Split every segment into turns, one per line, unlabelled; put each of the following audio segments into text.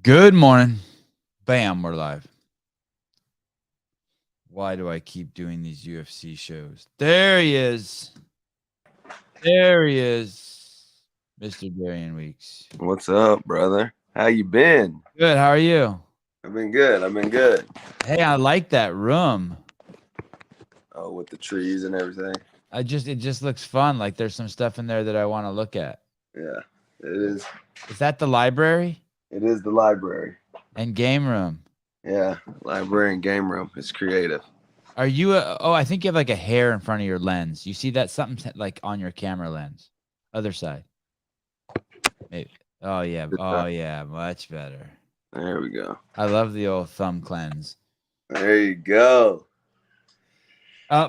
Good morning. Bam, we're live. Why do I keep doing these UFC shows? There he is. There he is. Mr. Darian Weeks.
What's up, brother? How you been?
Good. How are you?
I've been good. I've been good.
Hey, I like that room.
Oh, with the trees and everything.
It just looks fun. Like there's some stuff in there that I want to look at.
Yeah, it is.
Is that the library
It is the library.
and game room?
Yeah, library and game room. It's creative.
Are you I think you have like a hair in front of your lens. You see that something like on your camera lens. Other side. Maybe. Oh yeah. Oh yeah, much better.
There we go.
I love the old thumb cleanse.
There you go.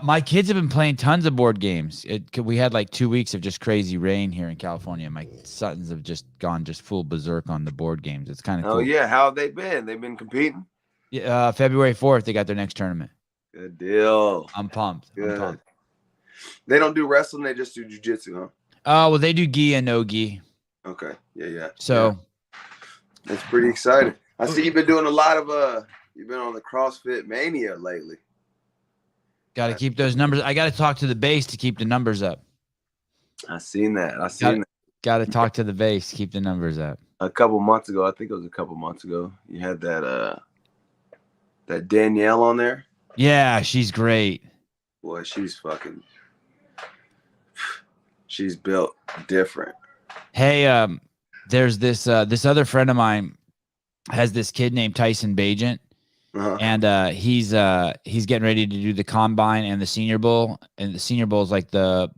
My kids have been playing tons of board games. We had like 2 weeks of just crazy rain here in California. My sons have just gone just full berserk on the board games. It's kind of
Oh
cool.
yeah, how have they been? They've been competing.
Yeah, February 4th, they got their next tournament.
Good deal.
I'm pumped.
Good.
I'm pumped.
They don't do wrestling. They just do jujitsu, huh?
Oh, well, they do gi and no gi.
Okay. Yeah.
So
it's pretty exciting. I see you've been doing a lot of You've been on the CrossFit Mania lately.
got to keep those numbers. I got to talk to the base to keep the numbers up.
I seen that.
Got to talk to the base, keep the numbers up.
A couple months ago, I think it was a couple months ago, you had that Danielle on there.
Yeah, she's great.
Boy, she's built different.
Hey, there's this other friend of mine has this kid named Tyson Bajent.
Uh-huh.
And he's getting ready to do the combine and the Senior Bowl, and the Senior Bowl is like the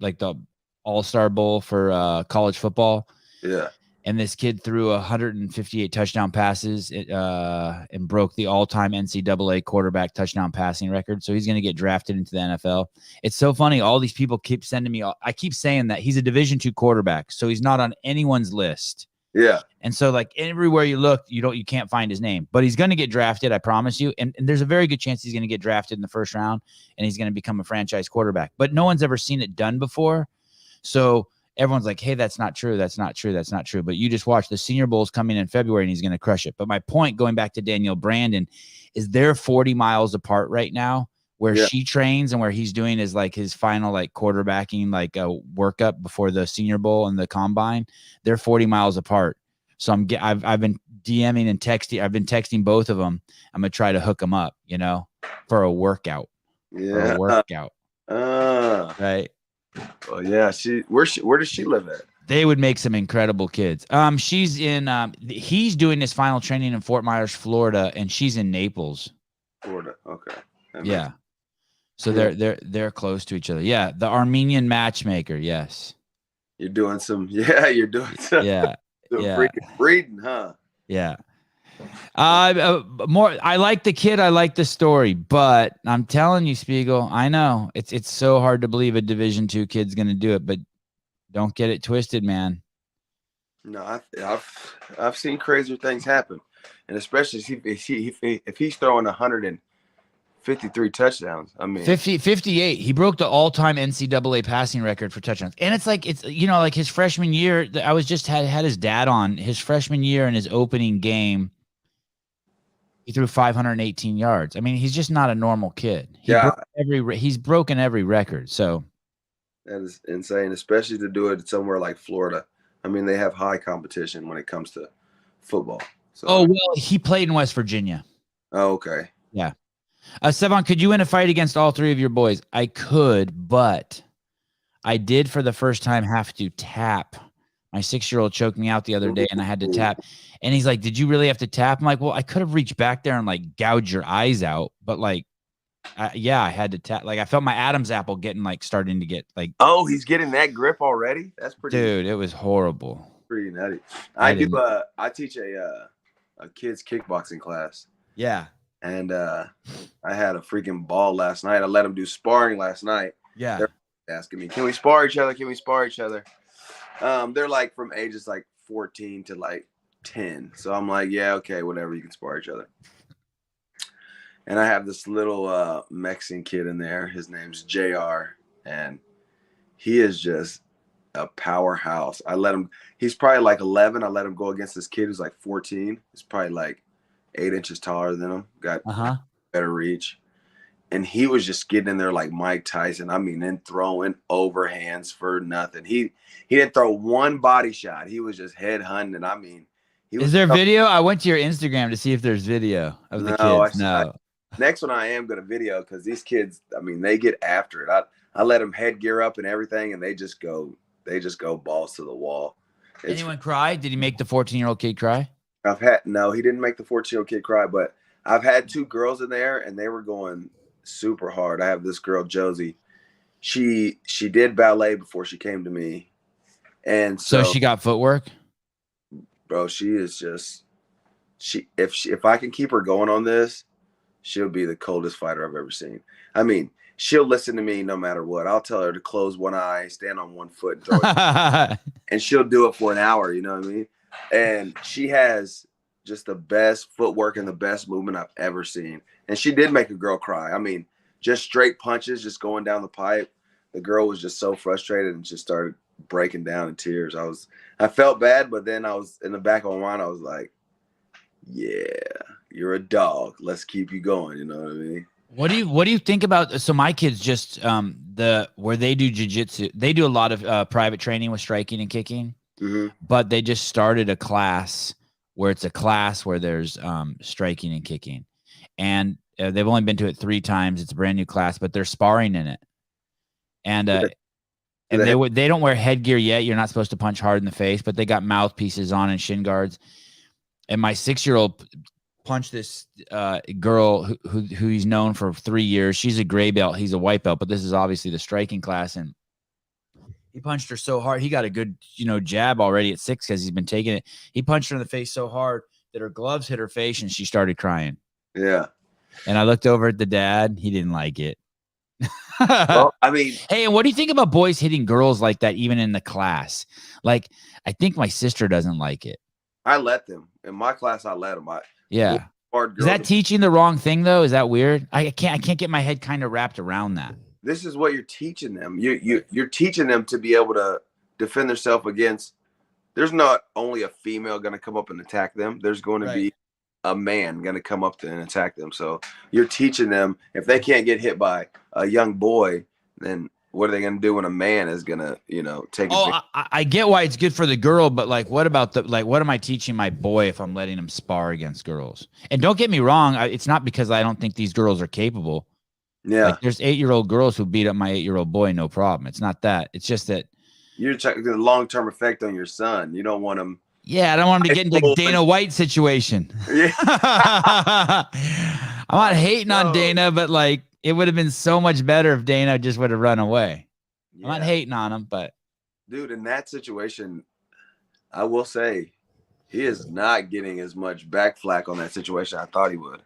All-Star Bowl for college football.
Yeah.
And this kid threw 158 touchdown passes and broke the all-time NCAA quarterback touchdown passing record. So he's going to get drafted into the NFL. It's so funny. All these people keep sending me. I keep saying that he's a Division II quarterback, so he's not on anyone's list.
Yeah.
And so like everywhere you look, you can't find his name, but he's going to get drafted. I promise you. And there's a very good chance he's going to get drafted in the first round and he's going to become a franchise quarterback, but no one's ever seen it done before. So everyone's like, hey, that's not true. That's not true. That's not true. But you just watch, the Senior Bowl is coming in February and he's going to crush it. But my point, going back to Danielle Brandon, is they're 40 miles apart right now, where she trains and where he's doing is like his final like quarterbacking like a workup before the Senior Bowl and the combine. They're 40 miles apart. So I've been DMing and texting. I've been texting both of them. I'm gonna try to hook them up, for a workout.
Yeah.
Right.
Well, yeah. Where does she live at?
They would make some incredible kids. She's in. He's doing his final training in Fort Myers, Florida, and she's in Naples.
Florida. Okay.
Yeah. So they're close to each other. Yeah, the Armenian matchmaker. Yes.
You're doing some. Yeah, you're doing some.
Yeah.
Freaking breeding, huh?
Yeah. More. I like the kid. I like the story, but I'm telling you, Spiegel. I know it's so hard to believe a Division II kid's going to do it, but don't get it twisted, man.
No, I've seen crazier things happen, and especially if he's throwing 153 touchdowns. I mean,
58. He broke the all-time NCAA passing record for touchdowns, and it's like like his freshman year. I was just had his dad on his freshman year in his opening game. He threw 518 yards. I mean, he's just not a normal kid. He's broken every record. So
that is insane, especially to do it somewhere like Florida. I mean, they have high competition when it comes to football. So.
Oh, well, he played in West Virginia.
Oh, okay.
Yeah. Sevon, could you win a fight against all three of your boys? I could, but I did for the first time have to tap. My 6-year-old choked me out the other day and I had to tap. And he's like, did you really have to tap? I'm like, well, I could have reached back there and like gouge your eyes out. But like, I had to tap. Like I felt my Adam's apple getting like starting to get like.
Oh, he's getting that grip already? That's pretty.
Dude, it was horrible.
Pretty nutty. I teach a kids kickboxing class.
Yeah.
And I had a freaking ball last night. I let them do sparring last night.
Yeah.
They're asking me, can we spar each other? Can we spar each other? They're like from ages like 14 to like 10. So I'm like, yeah, okay, whatever. You can spar each other. And I have this little Mexican kid in there. His name's JR. And he is just a powerhouse. I let him. He's probably like 11. I let him go against this kid who's like 14. He's probably like 8 inches taller than him. Got better reach. And he was just getting in there like Mike Tyson. I mean, and throwing overhands for nothing. He didn't throw one body shot. He was just head hunting. I mean,
is there video? I went to your Instagram to see if there's video of the kids. No.
Next one I am going to video because these kids, I mean, they get after it. I let them headgear up and everything, and they just go balls to the wall.
Anyone cry? Did he make the 14-year-old kid cry?
No, he didn't make the 14-year-old kid cry, but I've had 2 girls in there, and they were going super hard. I have this girl, Josie. She did ballet before she came to me, and so
she got footwork.
Bro, she is just if I can keep her going on this, she'll be the coldest fighter I've ever seen. I mean, she'll listen to me no matter what. I'll tell her to close one eye, stand on one foot, and throw it, and she'll do it for an hour. You know what I mean? And she has just the best footwork and the best movement I've ever seen. And she did make a girl cry. I mean, just straight punches, just going down the pipe. The girl was just so frustrated and just started breaking down in tears. I felt bad, but then I was in the back of my mind, I was like, yeah, you're a dog. Let's keep you going. You know what I mean?
What do you think about? So my kids just where they do jiu-jitsu, they do a lot of private training with striking and kicking, but they just started a class where it's a class where there's striking and kicking, and they've only been to it 3 times. It's a brand new class, but they're sparring in it, and they don't wear headgear yet. You're not supposed to punch hard in the face, but they got mouthpieces on and shin guards. And my 6-year-old punched this girl who he's known for 3 years. She's a gray belt. He's a white belt, but this is obviously the striking class. And he punched her so hard. He got a good, jab already at 6 because he's been taking it. He punched her in the face so hard that her gloves hit her face and she started crying.
Yeah.
And I looked over at the dad. He didn't like it.
Well, I mean,
hey, and what do you think about boys hitting girls like that, even in the class? Like, I think my sister doesn't like it.
I let them in my class. I let them.
Yeah. Is that teaching the wrong thing though? Is that weird? I can't get my head kind of wrapped around that.
This is what you're teaching them. You're teaching them to be able to defend themselves against. There's not only a female going to come up and attack them. There's going to be a man going to come up and attack them. So you're teaching them if they can't get hit by a young boy, then what are they going to do when a man is going to, take it?
Oh, I get why it's good for the girl, but what about what am I teaching my boy if I'm letting him spar against girls? And don't get me wrong. It's not because I don't think these girls are capable.
Yeah.
Like there's 8-year-old girls who beat up my 8-year-old boy. No problem. It's not that. It's just that
you're checking the long-term effect on your son. You don't want him.
Yeah. I don't want him to get into Dana White situation. Yeah. I'm not hating on Dana, but it would have been so much better if Dana just would have run away. Yeah. I'm not hating on him, but
dude, in that situation, I will say he is not getting as much back flack on that situation I thought he would.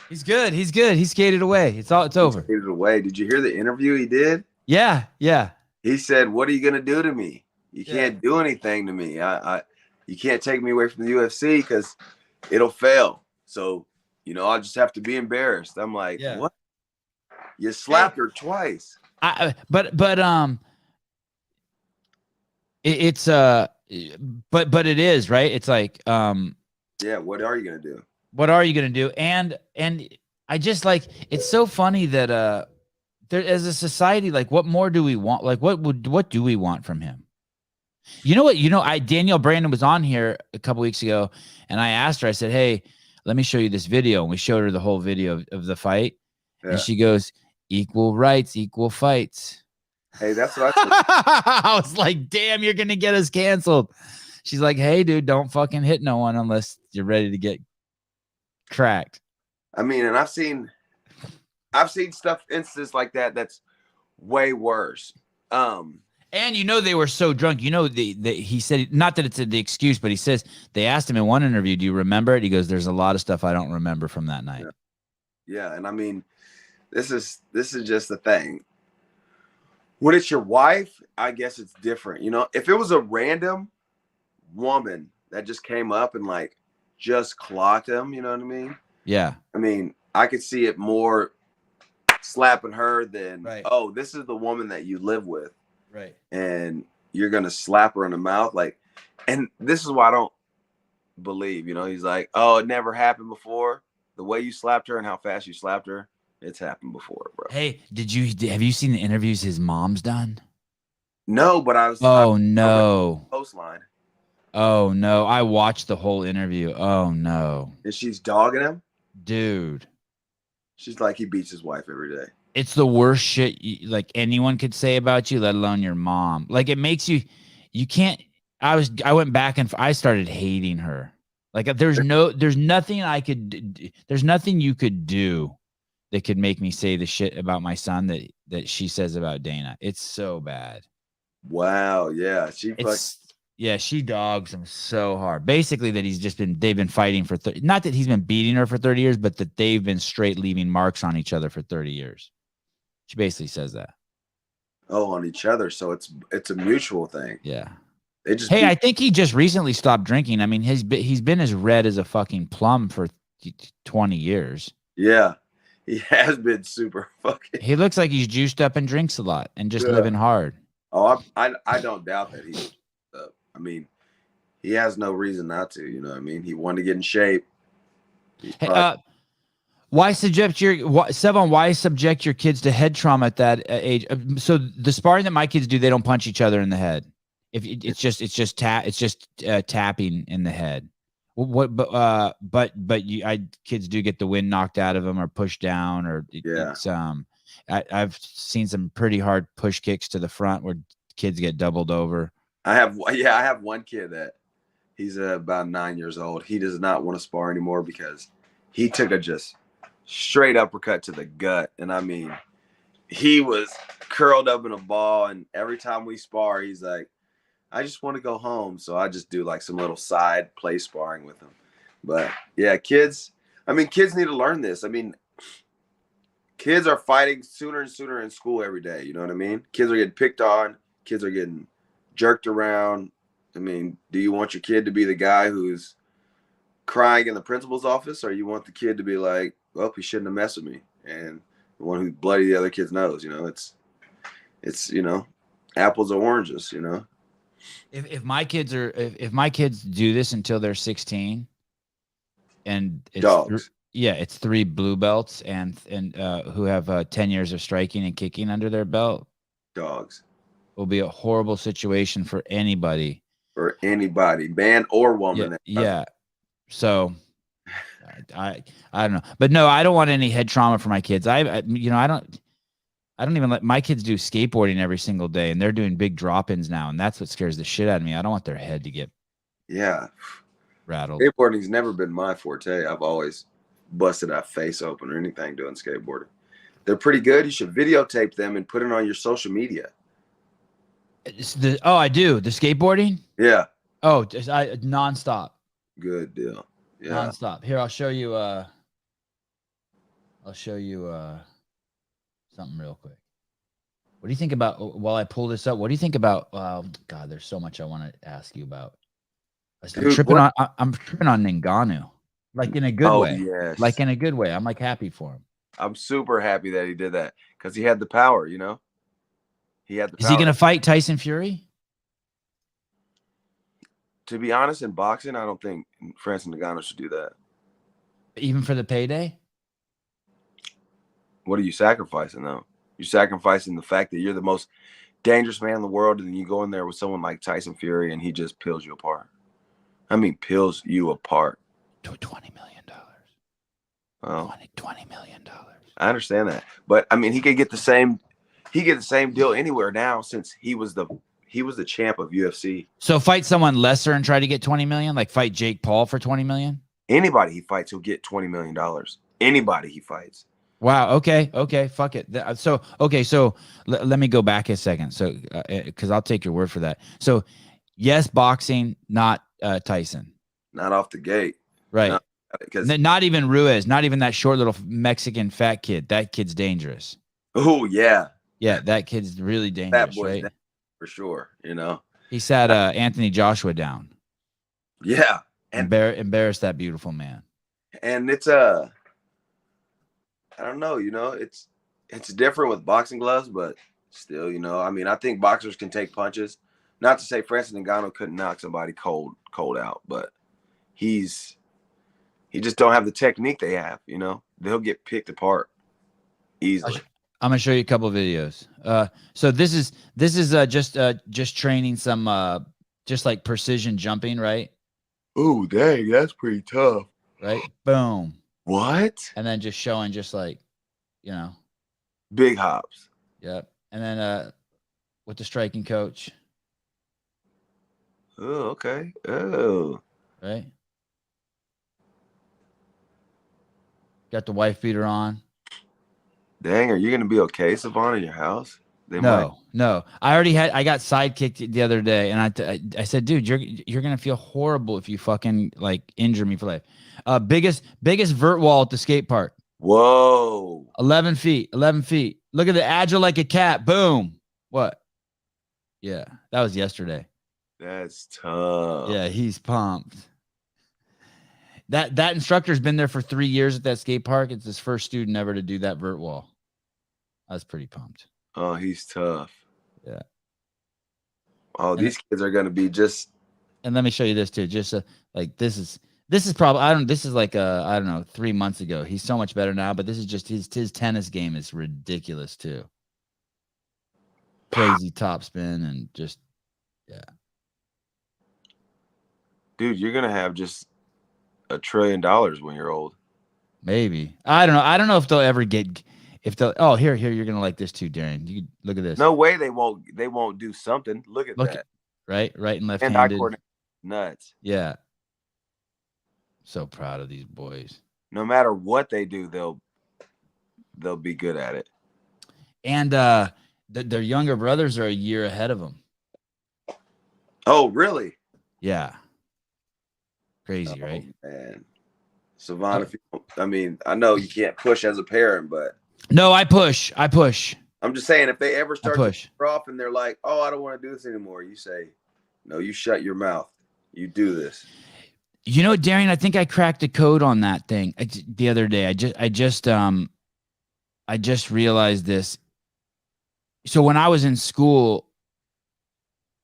He's good. He's good. He skated away. It's over.
He skated away. Did you hear the interview he did?
Yeah. Yeah.
He said, "What are you gonna do to me? You can't do anything to me. You can't take me away from the UFC because it'll fail. So, I'll just have to be embarrassed." I'm like, what? You slapped her twice.
But it is right. It's like,
yeah. What are you gonna do?
What are you gonna do? And I just it's so funny that there as a society, what more do we want? What do we want from him? You know what? Danielle Brandon was on here a couple weeks ago, and I asked her. I said, "Hey, let me show you this video." And we showed her the whole video of the fight, and she goes, "Equal rights, equal fights."
Hey, that's what I said.
I was like, "Damn, you're gonna get us canceled." She's like, "Hey, dude, don't fucking hit no one unless you're ready to get cracked."
I mean, and I've seen instances like that. That's way worse.
And they were so drunk. He said, not that it's the excuse, but he says they asked him in one interview, "Do you remember it?" He goes, "There's a lot of stuff I don't remember from that night."
Yeah, and I mean, this is just the thing. When it's your wife, I guess it's different. If it was a random woman that just came up and just clocked him, you know what I mean?
Yeah.
I mean, I could see it more slapping her than, oh, this is the woman that you live with.
Right.
And, you're gonna slap her in the mouth, like, and this is why I don't believe, he's like, oh, it never happened before. The way you slapped her and how fast you slapped her, it's happened before, bro.
Hey, have you seen the interviews his mom's done?
No, but I
Oh
read
no.
the post line.
Oh no. I watched the whole interview. Oh no.
And she's dogging him.
Dude.
She's like, he beats his wife every day.
It's the worst shit like anyone could say about you, let alone your mom. Like it makes you can't. I went back and I started hating her. Like there's nothing there's nothing you could do that could make me say the shit about my son that she says about Dana. It's so bad.
Wow. Yeah.
She dogs him so hard. Basically that they've been fighting for not that he's been beating her for 30 years, but that they've been straight leaving marks on each other for 30 years. She basically says that.
Oh, on each other. So it's a mutual thing.
Yeah.
Hey,
I think he just recently stopped drinking. I mean, he's been as red as a fucking plum for 20 years.
Yeah. He has been super fucking.
He looks like he's juiced up and drinks a lot and just living hard.
Oh, I don't doubt that he. I mean, he has no reason not to. You know what I mean? He wanted to get in shape.
Why subject your kids to head trauma at that age? So the sparring that my kids do, they don't punch each other in the head. If it's just tapping in the head. Kids do get the wind knocked out of them or pushed down or I've seen some pretty hard push kicks to the front where kids get doubled over.
I have one kid that he's about 9 years old. He does not want to spar anymore because he took a just straight uppercut to the gut. And I mean, he was curled up in a ball. And every time we spar, he's like, I just want to go home. So I just do like some little side play sparring with him. But yeah, kids need to learn this. I mean, kids are fighting sooner and sooner in school every day. You know what I mean? Kids are getting picked on. Kids are getting jerked around. I mean, do you want your kid to be the guy who's crying in the principal's office, or you want the kid to be like, well, he shouldn't have messed with me, and the one who bloody the other kid's nose? It's apples or oranges.
If my kids do this until they're 16, and it's
dogs.
It's 3 blue belts and who have 10 years of striking and kicking under their belt.
Dogs.
Will be a horrible situation for anybody.
For anybody, man or woman.
Yeah. So I don't know. But no, I don't want any head trauma for my kids. I don't even let my kids do skateboarding every single day, and they're doing big drop-ins now, and that's what scares the shit out of me. I don't want their head to get rattled.
Skateboarding's never been my forte. I've always busted a face open or anything doing skateboarding. They're pretty good. You should videotape them and put it on your social media.
I do. The skateboarding?
Yeah.
Oh, nonstop.
Good deal. Yeah.
Nonstop. Here, I'll show you something real quick. What do you think about, while I pull this up, what do you think about, God, there's so much I want to ask you about. I'm tripping on Ngannou. Like in a good way.
Yes.
Like in a good way. I'm like happy for him.
I'm super happy that he did that because he had the power, He had the power.
Is he going to fight Tyson Fury?
To be honest, in boxing, I don't think Francis Ngannou should do that.
Even for the payday?
What are you sacrificing, though? You're sacrificing the fact that you're the most dangerous man in the world, and then you go in there with someone like Tyson Fury, and he just peels you apart. I mean, peels you apart.
$20 million.
Oh.
$20 million.
I understand that. But, I mean, he could get the same deal anywhere now since he was the champ of UFC.
So fight someone lesser and try to get 20 million, like fight Jake Paul for 20 million?
Anybody he fights, he'll get $20 million. Anybody he fights.
Wow. Okay. Fuck it. So let me go back a second. So, cause I'll take your word for that. So yes, boxing, not Tyson.
Not off the gate.
Right. Not even Ruiz, not even that short little Mexican fat kid. That kid's dangerous.
Oh yeah.
Yeah. That kid's really dangerous.
That boy's
right?
For sure.
He sat Anthony Joshua down.
Yeah.
And embarrassed that beautiful man.
And it's I don't know, it's different with boxing gloves, but still, I mean, I think boxers can take punches not to say Francis Ngannou couldn't knock somebody cold out, but he just don't have the technique they have. You know, they'll get picked apart easily.
I'm gonna show you a couple of videos. So this is just training some just like precision jumping, right?
Oh, dang, that's pretty tough.
Right? Boom.
What?
And then just showing just like, you know,
big hops.
Yep. And then with the striking coach.
Oh, okay. Oh.
Right. Got the wife beater on.
Dang, are you gonna be okay, Savannah, in your house?
No. I got sidekicked the other day, and I said, dude, you're gonna feel horrible if you fucking like injure me for life. Biggest vert wall at the skate park.
Whoa.
11 feet. Look at the agile like a cat. Boom. What? Yeah, that was yesterday.
That's tough.
Yeah, he's pumped. That instructor's been there for 3 years at that skate park. It's his first student ever to do that vert wall. I was pretty pumped.
Oh, he's tough.
Yeah.
Oh, these kids are gonna be just.
And let me show you this too. Just like this is probably this is like I don't know 3 months ago. He's so much better now, but this is just his tennis game is ridiculous too. Crazy topspin and just yeah.
Dude, you're gonna have just $1 trillion when you're old.
Maybe. I don't know if they'll ever get. If they'll, oh, here, you're gonna like this too, Darian. You look at this.
No way they won't do something. Look at that.
Right and left-handed.
Nuts.
Yeah. So proud of these boys.
No matter what they do, they'll be good at it.
And their younger brothers are a year ahead of them.
Oh, really?
Yeah. Crazy, right?
Man, Savannah. I know you can't push as a parent, but.
No, I push.
I'm just saying, if they ever start to
push
off and they're like, "Oh, I don't want to do this anymore," you say, "No, you shut your mouth. You do this."
You know, Darian, I think I cracked the code on that thing the other day. I just realized this. So when I was in school,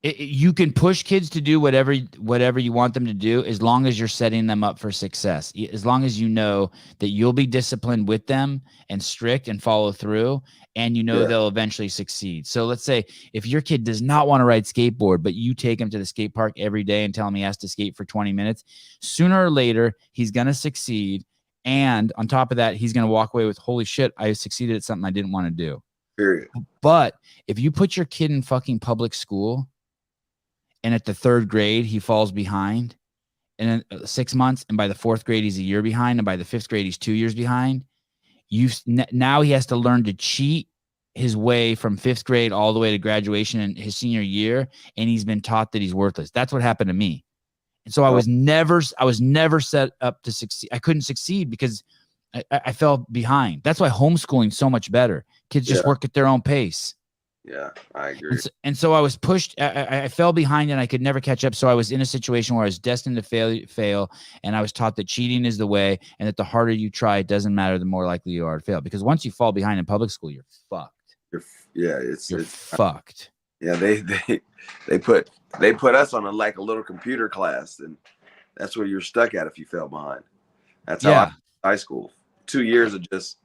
you can push kids to do whatever you want them to do, as long as you're setting them up for success. As long as you know that you'll be disciplined with them and strict and follow through, and they'll eventually succeed. So let's say if your kid does not want to ride skateboard, but you take him to the skate park every day and tell him he has to skate for 20 minutes, sooner or later he's going to succeed. And on top of that, he's going to walk away with, holy shit, I succeeded at something I didn't want to do.
Period.
But if you put your kid in fucking public school, and at the 3rd grade, he falls behind, and in 6 months, and by the 4th grade, he's a year behind, and by the 5th grade, he's 2 years behind. Now he has to learn to cheat his way from 5th grade all the way to graduation in his senior year, and he's been taught that he's worthless. That's what happened to me. And so I was never set up to succeed. I couldn't succeed because I fell behind. That's why homeschooling's so much better. Kids just work at their own pace.
Yeah, I agree.
And so I was pushed. I fell behind and I could never catch up. So I was in a situation where I was destined to fail. And I was taught that cheating is the way, and that the harder you try, it doesn't matter, the more likely you are to fail. Because once you fall behind in public school, you're fucked.
You're
fucked.
Yeah, they put us on a little computer class, and that's where you're stuck at if you fell behind. That's how high school. 2 years of just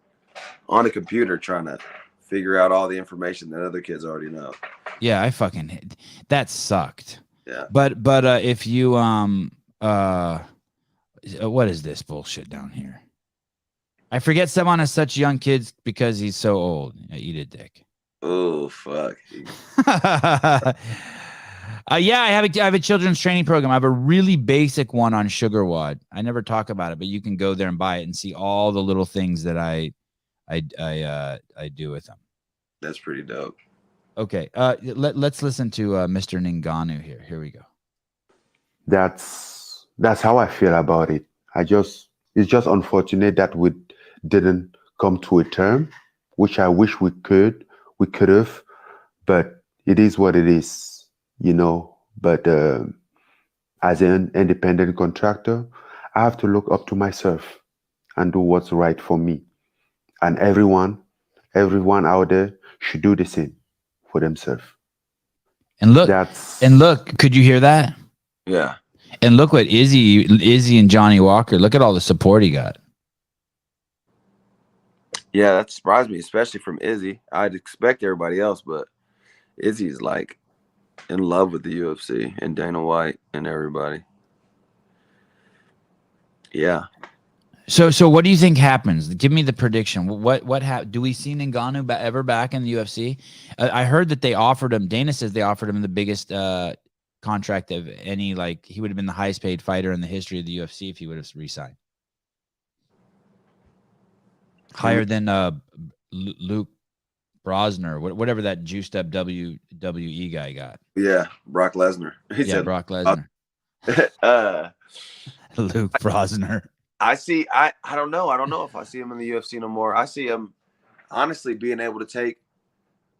on a computer trying to figure out all the information that other kids already know.
Yeah, that sucked.
Yeah.
But if you what is this bullshit down here? I forget someone has such young kids because he's so old. Eat a dick.
Oh fuck.
Yeah, I have a children's training program. I have a really basic one on sugar wad. I never talk about it, but you can go there and buy it and see all the little things that I do with them.
That's pretty dope.
Okay. Let's listen to Mr. Ngannou here. Here we go.
That's how I feel about it. It's just unfortunate that we didn't come to a term, which I wish we could have, but it is what it is, But as an independent contractor, I have to look up to myself and do what's right for me. And everyone out there should do the same for themselves.
And look,
That's
could you hear that?
Yeah.
And look what Izzy and Johnny Walker, look at all the support he got.
Yeah, that surprised me, especially from Izzy. I'd expect everybody else, but Izzy's like in love with the UFC and Dana White and everybody. Yeah.
So what do you think happens? Give me the prediction. Do we see Ngannou ever back in the UFC? I heard that they offered him. Dana says they offered him the biggest contract of any. Like he would have been the highest paid fighter in the history of the UFC if he would have re-signed. Higher than Luke Brosner, whatever that juiced up WWE guy got.
Yeah, Brock Lesnar. He said
Brock Lesnar. Luke Brosner.
I don't know. I don't know if I see him in the UFC no more. I see him honestly being able to take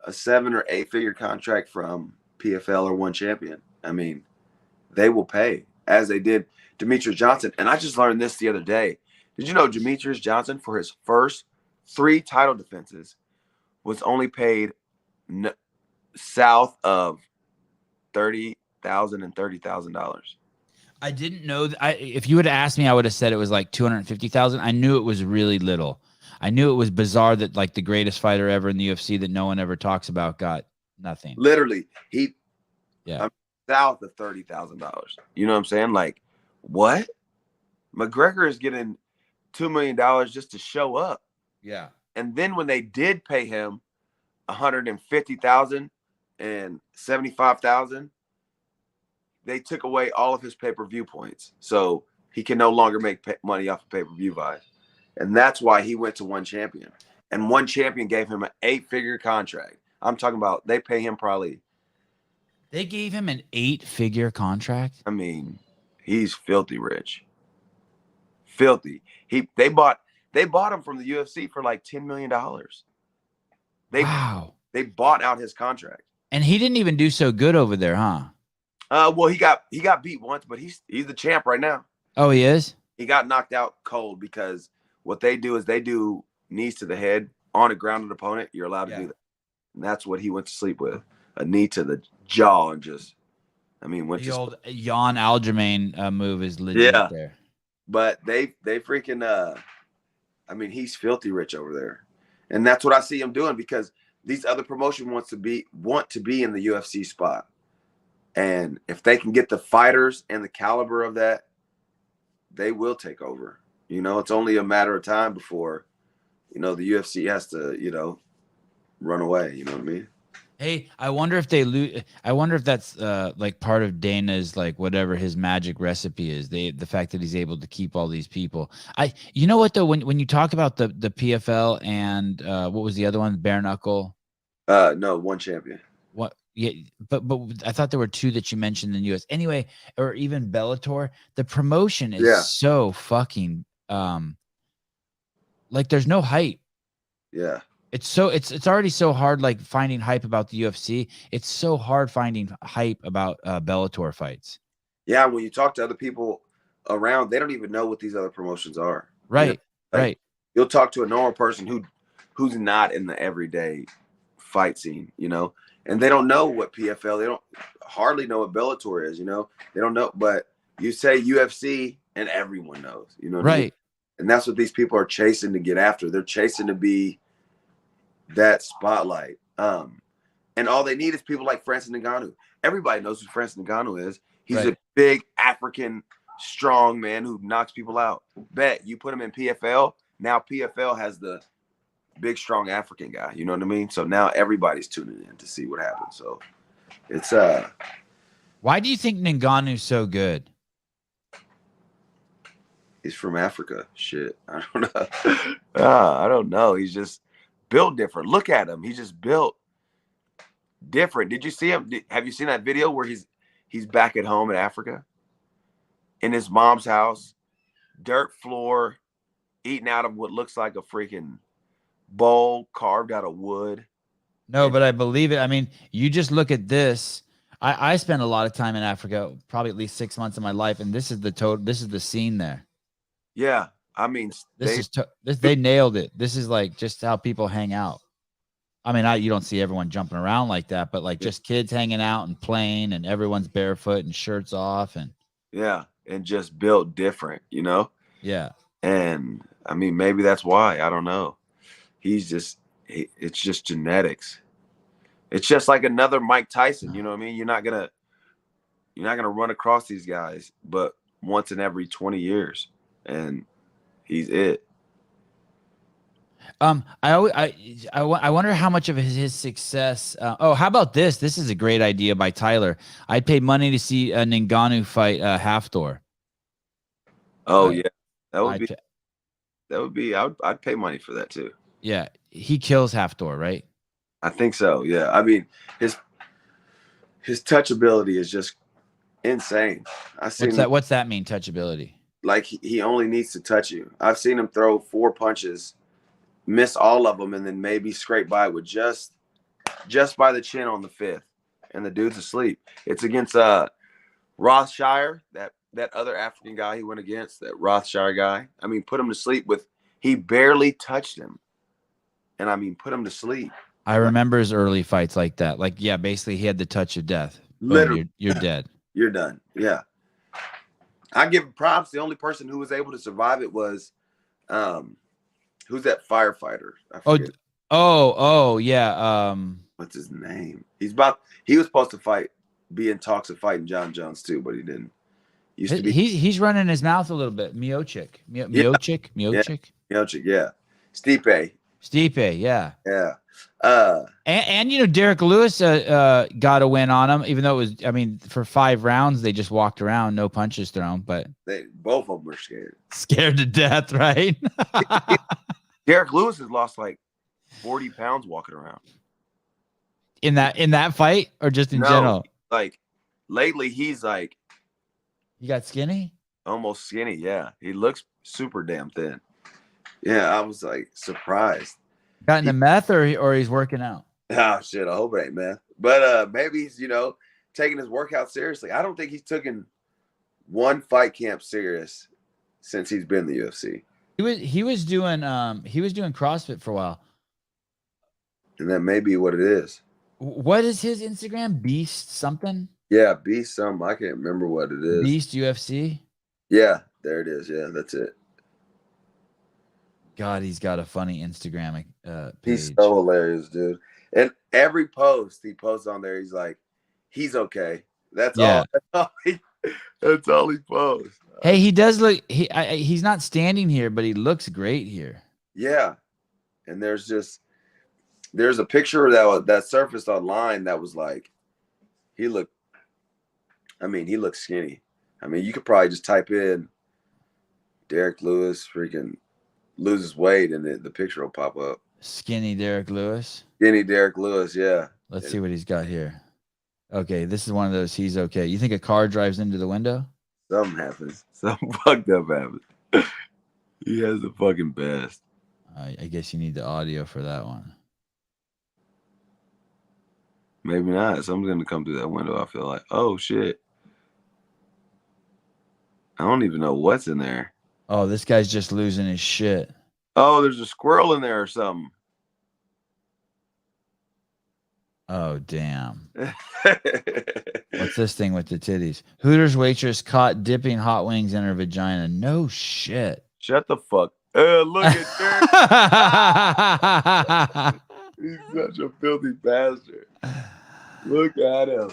a 7 or 8 figure contract from PFL or One Champion. I mean, they will pay as they did Demetrius Johnson. And I just learned this the other day. Did you know Demetrius Johnson, for his first 3 title defenses, was only paid south of $30,000 and $30,000?
I didn't know. If you would have asked me, I would have said it was like 250,000. I knew it was really little. I knew it was bizarre that like the greatest fighter ever in the UFC that no one ever talks about got nothing.
Literally,
I'm
south of $30,000. You know what I'm saying? Like, what? McGregor is getting $2 million just to show up.
Yeah.
And then when they did pay him $150,000 and $75,000, they took away all of his pay-per-view points. So he can no longer make money off of pay-per-view buys. And that's why he went to One Champion. And One Champion gave him an 8-figure contract. I'm talking about they pay him probably.
They gave him an 8-figure contract?
I mean, he's filthy rich. Filthy. They bought him from the UFC for like $10 million.
Wow.
They bought out his contract.
And he didn't even do so good over there, huh?
Well, he got beat once, but he's the champ right now.
Oh, he is?
He got knocked out cold because what they do is they do knees to the head on a grounded opponent. You're allowed to do that. And that's what he went to sleep with. A knee to the jaw and just,
the old Jan Aljamain move is legit there.
But they freaking, he's filthy rich over there. And that's what I see him doing because these other promotions want to be in the UFC spot. And if they can get the fighters and the caliber of that, they will take over. You know, it's only a matter of time before, the UFC has to, run away. You know what I mean?
Hey, I wonder if they lose. I wonder if that's like part of Dana's, like whatever his magic recipe is. The fact that he's able to keep all these people. You know what though, when you talk about the PFL and what was the other one? Bare knuckle.
No, One Champion.
What? Yeah, but I thought there were 2 that you mentioned in the US. Anyway, or even Bellator. The promotion is so fucking like there's no hype.
Yeah.
It's already so hard like finding hype about the UFC. It's so hard finding hype about Bellator fights.
Yeah, when you talk to other people around, they don't even know what these other promotions are.
Right. Right.
You'll talk to a normal person who's not in the everyday fight scene, and they don't know what PFL, they don't hardly know what Bellator is, they don't know, but you say UFC and everyone knows, what I mean? And that's what these people are chasing to get after. They're chasing to be that spotlight. And all they need is people like Francis Ngannou. Everybody knows who Francis Ngannou is. He's a big African strong man who knocks people out. Bet you put him in PFL, now PFL has the big strong African guy, you know what I mean? So now everybody's tuning in to see what happens. So it's
why do you think Ngannou's so good?
He's from Africa. Shit. I don't know. I don't know. He's just built different. Look at him. He's just built different. Did you see him? Have you seen that video where he's back at home in Africa? In his mom's house, dirt floor, eating out of what looks like a freaking bowl carved out of wood.
No, but I believe it. I mean, you just look at this. I spent a lot of time in Africa, probably at least 6 months of my life, and this is the scene there.
Yeah, I mean,
they nailed it. This is like just how people hang out. I mean, you don't see everyone jumping around like that, but like just kids hanging out and playing, and everyone's barefoot and shirts off, and
and just built different, you know.
Yeah.
And I mean, maybe that's why. I don't know. It's just genetics. It's just like another Mike Tyson. You know what I mean? You're not gonna run across these guys, but once in every 20 years, and he's it.
I wonder how much of his success. How about this? This is a great idea by Tyler. I'd pay money to see a Ngannou fight Hafthor.
Oh yeah, that would be. I'd pay money for that too.
Yeah, he kills Hafthor, right?
I think so. Yeah, I mean his touchability is just insane.
What's that mean? Touchability?
Like he only needs to touch you. I've seen him throw 4 punches, miss all of them, and then maybe scrape by with just by the chin on the 5th, and the dude's asleep. It's against Rothshire, that other African guy he went against, that Rothshire guy. I mean, put him to sleep with. He barely touched him, and I mean, put him to sleep.
I remember his early fights like that. Like, yeah, basically he had the touch of death.
Literally,
you're dead.
You're done. Yeah. I give him props. The only person who was able to survive it was, who's that firefighter? I forget.
Yeah.
What's his name? He was supposed to be in talks of fighting John Jones too, but he didn't.
He's running his mouth a little bit. Miocic. Miocic.
Yeah. Stipe,
yeah.
Yeah.
And you know, Derek Lewis got a win on him, even though it was, I mean, for 5 rounds they just walked around, no punches thrown, but
both of them were
scared to death, right?
Derek Lewis has lost like 40 pounds walking around.
In that fight, or just in general?
Like lately, he's like,
he got skinny,
almost skinny. Yeah, he looks super damn thin. Yeah, I was like surprised.
Got into meth, or he's working out?
Oh shit, I hope it ain't meth. But maybe he's taking his workout seriously. I don't think he's taken one fight camp serious since he's been in the UFC.
He was doing CrossFit for a while.
And that may be what it is.
What is his Instagram? Beast something?
Yeah, Beast something. I can't remember what it is.
Beast UFC?
Yeah, there it is. Yeah, that's it.
God, he's got a funny Instagram page.
He's so hilarious, dude. And every post he posts on there, he's like, he's okay. That's all. That's all he posts.
Hey, he does look. He's not standing here, but he looks great here.
Yeah, and there's a picture that surfaced online that was like, he looked skinny. I mean, you could probably just type in Derek Lewis freaking loses weight, and the picture will pop up.
Skinny Derek Lewis.
Skinny Derek Lewis, yeah.
Let's see what he's got here. Okay, this is one of those. He's okay. You think a car drives into the window?
Something happens. Something fucked up happens. He has the fucking best.
I guess you need the audio for that one.
Maybe not. Something's gonna come through that window. I feel like, oh shit. I don't even know what's in there.
Oh, this guy's just losing his shit.
Oh, there's a squirrel in there or something.
Oh, damn. What's this thing with the titties? Hooters waitress caught dipping hot wings in her vagina. No shit.
Shut the fuck. Look at that. He's such a filthy bastard. Look at him.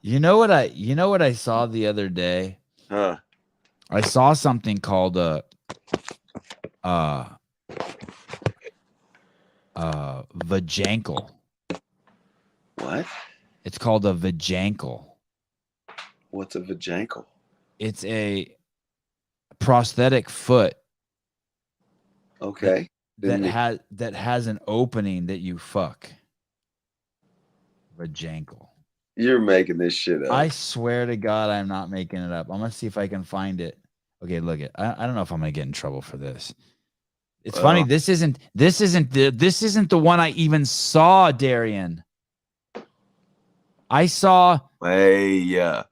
You know what I saw the other day?
Huh.
I saw something called vajankle.
What?
It's called a vajankle.
What's a vajankle?
It's a prosthetic foot.
Okay.
That has an opening that you fuck. Vajankle.
You're making this shit up.
I swear to God, I'm not making it up. I'm gonna see if I can find it. Okay, look it. I don't know if I'm gonna get in trouble for this. It's funny. This isn't the one I even saw, Darian. I saw.
Hey, yeah.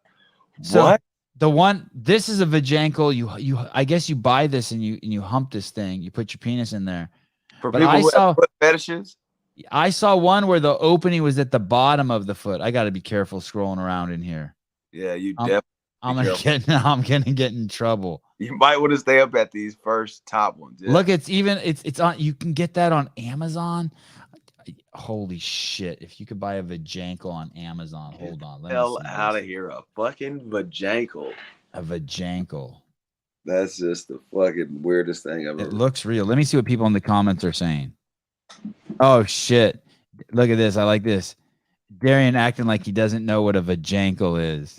So
what?
The one. This is a vajankle. You. I guess you buy this and you hump this thing. You put your penis in there.
For
But
people
I
who
saw
have foot fetishes,
one where the opening was at the bottom of the foot. I got to be careful scrolling around in here.
yeah, you
I'm,
definitely
I'm
be
gonna
careful.
I'm gonna get in trouble.
You might want to stay up at these first top ones. Yeah.
Look, it's on. You can get that on Amazon. Holy shit! If you could buy a vajankle on Amazon, hold on. Let me
hell
see
out
this.
of here, a fucking vajankle.
A vajankle.
That's just the fucking weirdest thing I've
It
ever.
looks real. Let me see what people in the comments are saying. Oh shit! Look at this. I like this. Darian acting like he doesn't know what a vajankle is.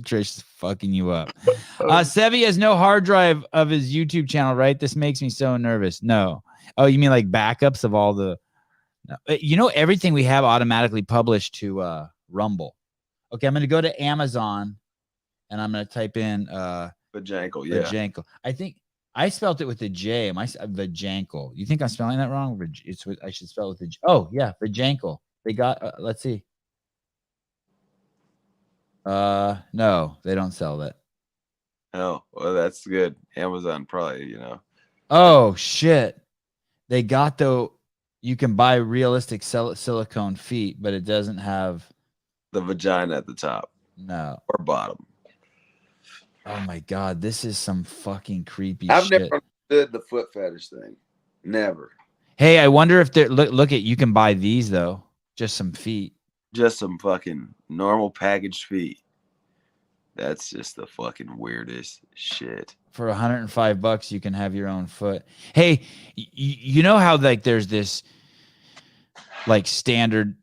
Trish is fucking you up. Sevi has no hard drive of his YouTube channel, right? This makes me so nervous. No. Oh, you mean like backups of all the? No. You know, everything we have automatically published to Rumble. Okay, I'm going to go to Amazon, and I'm going to type in
Vajankle, yeah.
vajankle. I think I spelled it with a J. Am I vajankle? You think I'm spelling that wrong? It's with, I should spell it with a J. Oh yeah, vajankle. They got. Let's see. No, they don't sell that.
Oh, well, that's good. Amazon probably, you know.
Oh shit! They got though. You can buy realistic silicone feet, but it doesn't have
The vagina at the top
no
or bottom.
Oh my god, this is some fucking creepy
I've
shit.
never understood the foot fetish thing. Never.
Hey, I wonder if they're look at you can buy these though. Just some feet.
Just some fucking normal packaged feet. That's just the fucking weirdest shit.
For $105, you can have your own foot. Hey, you know how like there's this like standard,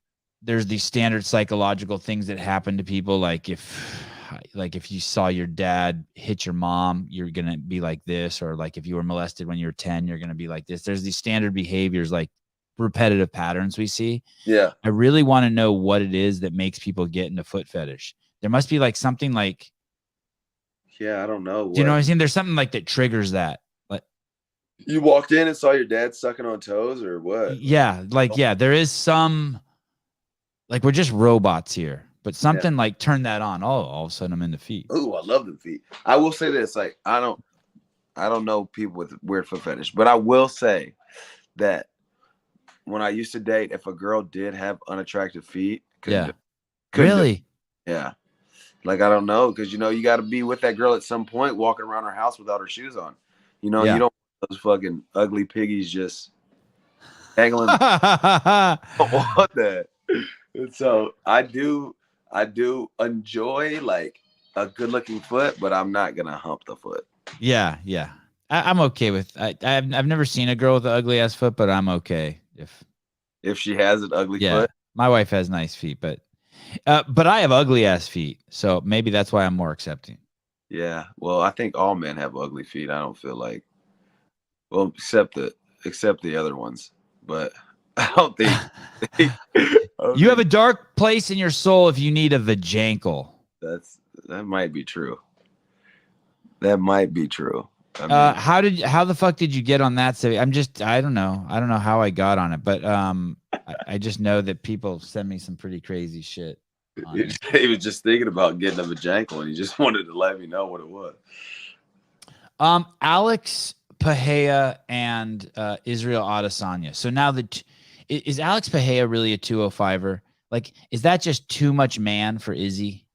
there's these standard psychological things that happen to people. Like if you saw your dad hit your mom, you're gonna be like this, or like if you were molested when you were 10, you're gonna be like this. There's these standard behaviors, like repetitive patterns we see.
Yeah.
I really want to know what it is that makes people get into foot fetish. There must be like something like,
yeah, I don't know.
do you know what I'm saying? There's something like that triggers that. Like
you walked in and saw your dad sucking on toes or what?
Yeah, like yeah, there is some like we're just robots here, but something like turn that on. Oh, all of a sudden I'm into feet.
Oh, I love them feet. I will say this, like I don't know people with weird foot fetish, but I will say that when I used to date, if a girl did have unattractive feet,
Really?
Yeah. Like, I don't know, because, you know, you got to be with that girl at some point walking around her house without her shoes on. You know, you don't want those fucking ugly piggies just dangling. I don't want that. And so I do enjoy, like, a good-looking foot, but I'm not going to hump the foot.
Yeah, yeah. I'm okay with I've never seen a girl with an ugly-ass foot, but I'm okay
if she has an ugly foot.
My wife has nice feet, but I have ugly ass feet, so maybe that's why I'm more accepting.
Yeah, well, I think all men have ugly feet. I don't feel like, well, except the other ones, but I don't think
you have a dark place in your soul if you need a vajankle.
That might be true. That might be true. I mean,
how the fuck did you get on that? I don't know how I got on it, but I just know that people send me some pretty crazy shit.
He was just thinking about getting a vajankle, and he just wanted to let me know what it was.
Alex Pahea and Israel Adesanya. So now is Alex Pahea really a 205er? Like, is that just too much man for Izzy?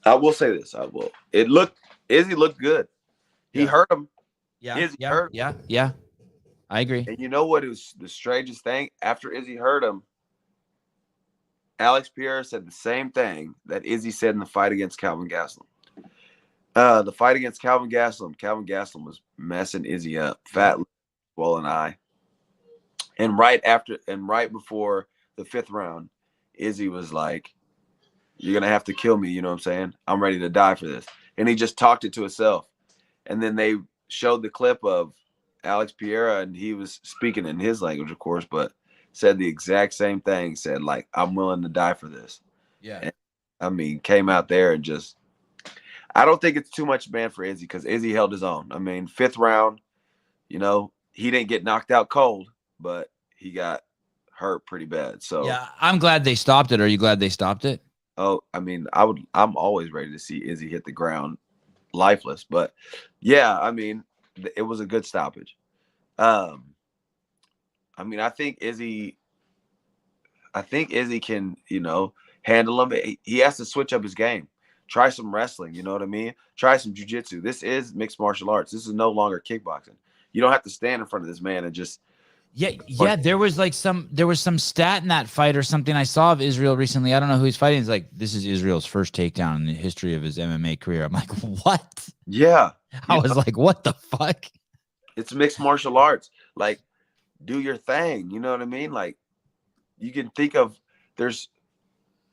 I will say this. Izzy looked good. He hurt him.
Yeah,
Izzy hurt him.
Yeah. I agree.
And you know what was the strangest thing? After Izzy hurt him, Alex Pierre said the same thing that Izzy said in the fight against Calvin Gastelum. The fight against Calvin Gastelum was messing Izzy up. Fat, swollen eye. And right before the 5th round, Izzy was like, "You're going to have to kill me, you know what I'm saying? I'm ready to die for this." And he just talked it to himself. And then they showed the clip of Alex Pereira, and he was speaking in his language, of course, but said the exact same thing. Said, like, "I'm willing to die for this."
Yeah.
And, I mean, came out there and just – I don't think it's too much man for Izzy because Izzy held his own. I mean, 5th round, you know, he didn't get knocked out cold, but he got hurt pretty bad. So
yeah, I'm glad they stopped it. Are you glad they stopped it?
Oh, I mean, I'm always ready to see Izzy hit the ground lifeless. But, yeah, I mean, it was a good stoppage. I mean, I think Izzy can, handle him. He has to switch up his game. Try some wrestling, you know what I mean? Try some jiu-jitsu. This is mixed martial arts. This is no longer kickboxing. You don't have to stand in front of this man and just
There was some stat in that fight or something I saw of Israel recently. I don't know who he's fighting. It's like, this is Israel's first takedown in the history of his MMA career. I'm like, what?
Yeah.
I was like, what the fuck?
It's mixed martial arts. Like, do your thing. You know what I mean? Like, you can think of, there's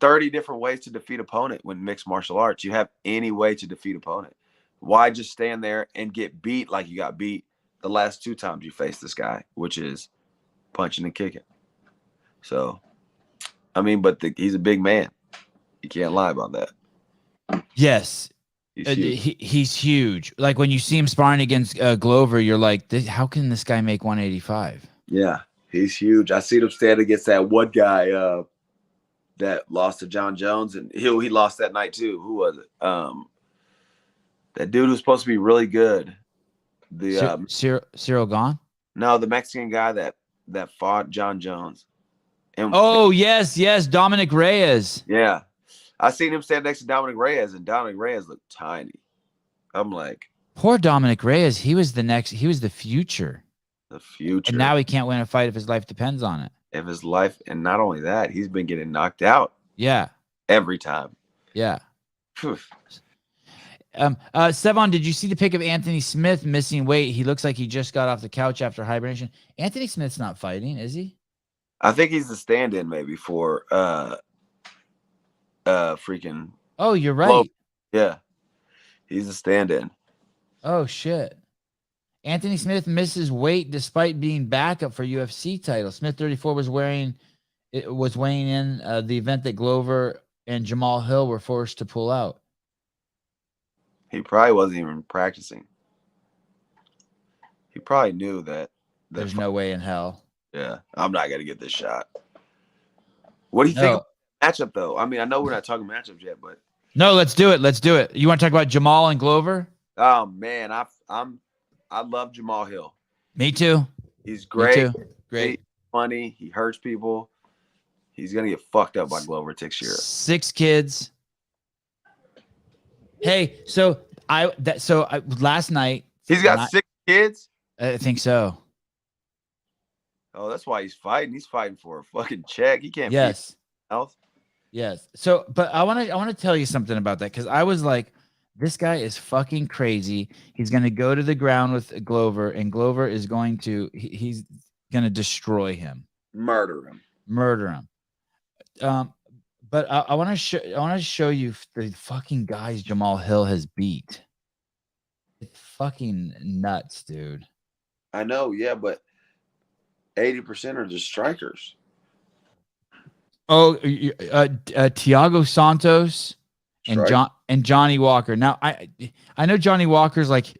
30 different ways to defeat opponent when mixed martial arts. You have any way to defeat opponent. Why just stand there and get beat like you got beat the last 2 times you faced this guy, which is punching and kicking? So, I mean, but he's a big man. You can't lie about that.
Yes. He's huge. Like when you see him sparring against Glover, you're like, how can this guy make 185?
Yeah, he's huge. I seen him stand against that one guy that lost to John Jones, and he lost that night too. Who was it? That dude who's supposed to be really good. The
Cyril Gahn?
No, the Mexican guy that fought John Jones. And,
yes, Dominic Reyes.
Yeah. I seen him stand next to Dominic Reyes, and Dominic Reyes looked tiny. I'm like,
poor Dominic Reyes. He was the future.
The future.
And now he can't win a fight if his life depends on it.
If his life, and not only that, he's been getting knocked out.
Yeah.
Every time.
Yeah. Sevon, did you see the pic of Anthony Smith missing weight? He looks like he just got off the couch after hibernation. Anthony Smith's not fighting, is he?
I think he's the stand-in maybe for freaking.
Oh, you're right.
Yeah, he's a stand-in.
Oh shit. Anthony Smith misses weight despite being backup for UFC title. Smith 34 was weighing in the event that Glover and Jamal Hill were forced to pull out.
He probably wasn't even practicing. He probably knew that
there's no way in hell.
Yeah, I'm not gonna get this shot. What do you think of the matchup though? I mean, I know we're not talking matchups yet, but
no, let's do it. You want to talk about Jamal and Glover?
Oh man, I love Jamal Hill.
Me too.
He's great.
Me too. Great.
He's funny. He hurts people. He's gonna get fucked up by Glover Teixeira.
6 kids. Hey, so last night
he's got 6 kids.
I think so.
Oh, that's why he's fighting. He's fighting for a fucking check. He can't.
Yes.
Health.
Yes. So, but I want to tell you something about that because I was like, this guy is fucking crazy. He's going to go to the ground with Glover, and Glover is going to he's going to destroy him,
murder him.
But I want to show you the fucking guys Jamal Hill has beat. It's fucking nuts, dude.
I know, yeah, but 80% are just strikers.
Oh, Thiago Santos and Johnny Walker. Now I know Johnny Walker's like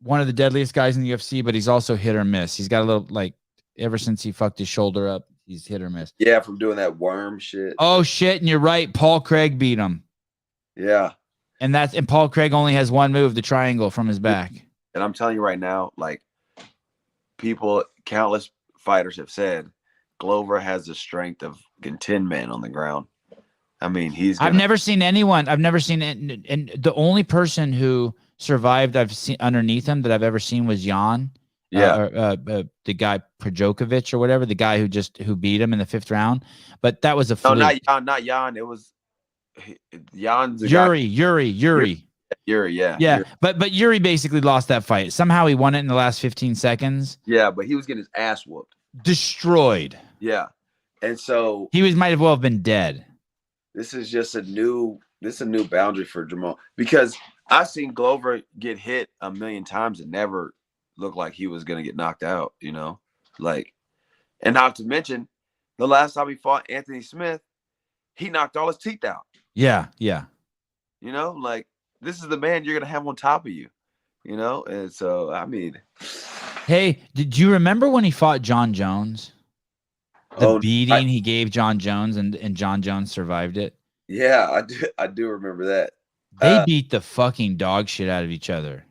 one of the deadliest guys in the UFC, but he's also hit or miss. He's got a little like ever since he fucked his shoulder up, he's hit or miss.
Yeah, from doing that worm shit.
Oh shit, and you're right. Paul Craig beat him.
Yeah.
And Paul Craig only has one move, the triangle from his back.
And I'm telling you right now, like countless fighters have said, Glover has the strength of 10 men on the ground. I mean,
I've never seen anyone. I've never seen it. And the only person who survived I've seen underneath him that I've ever seen was Jan.
Yeah.
The guy Projokovic or whatever, the guy who beat him in the 5th round. But that was a fluke.
No, not Jan. It was Jan's
Yuri.
Yuri, yeah.
Yeah.
Yuri.
But Yuri basically lost that fight. Somehow he won it in the last 15 seconds.
Yeah, but he was getting his ass whooped.
Destroyed.
Yeah. And so
might have well been dead.
This is just a new boundary for Jamal, because I've seen Glover get hit a million times and never looked like he was going to get knocked out, like, and not to mention the last time he fought Anthony Smith, he knocked all his teeth out.
Yeah.
Like, this is the man you're going to have on top of you, and so, I mean.
Hey, did you remember when he fought John Jones? The beating he gave John Jones and John Jones survived it?
Yeah, I do remember that.
They beat the fucking dog shit out of each other.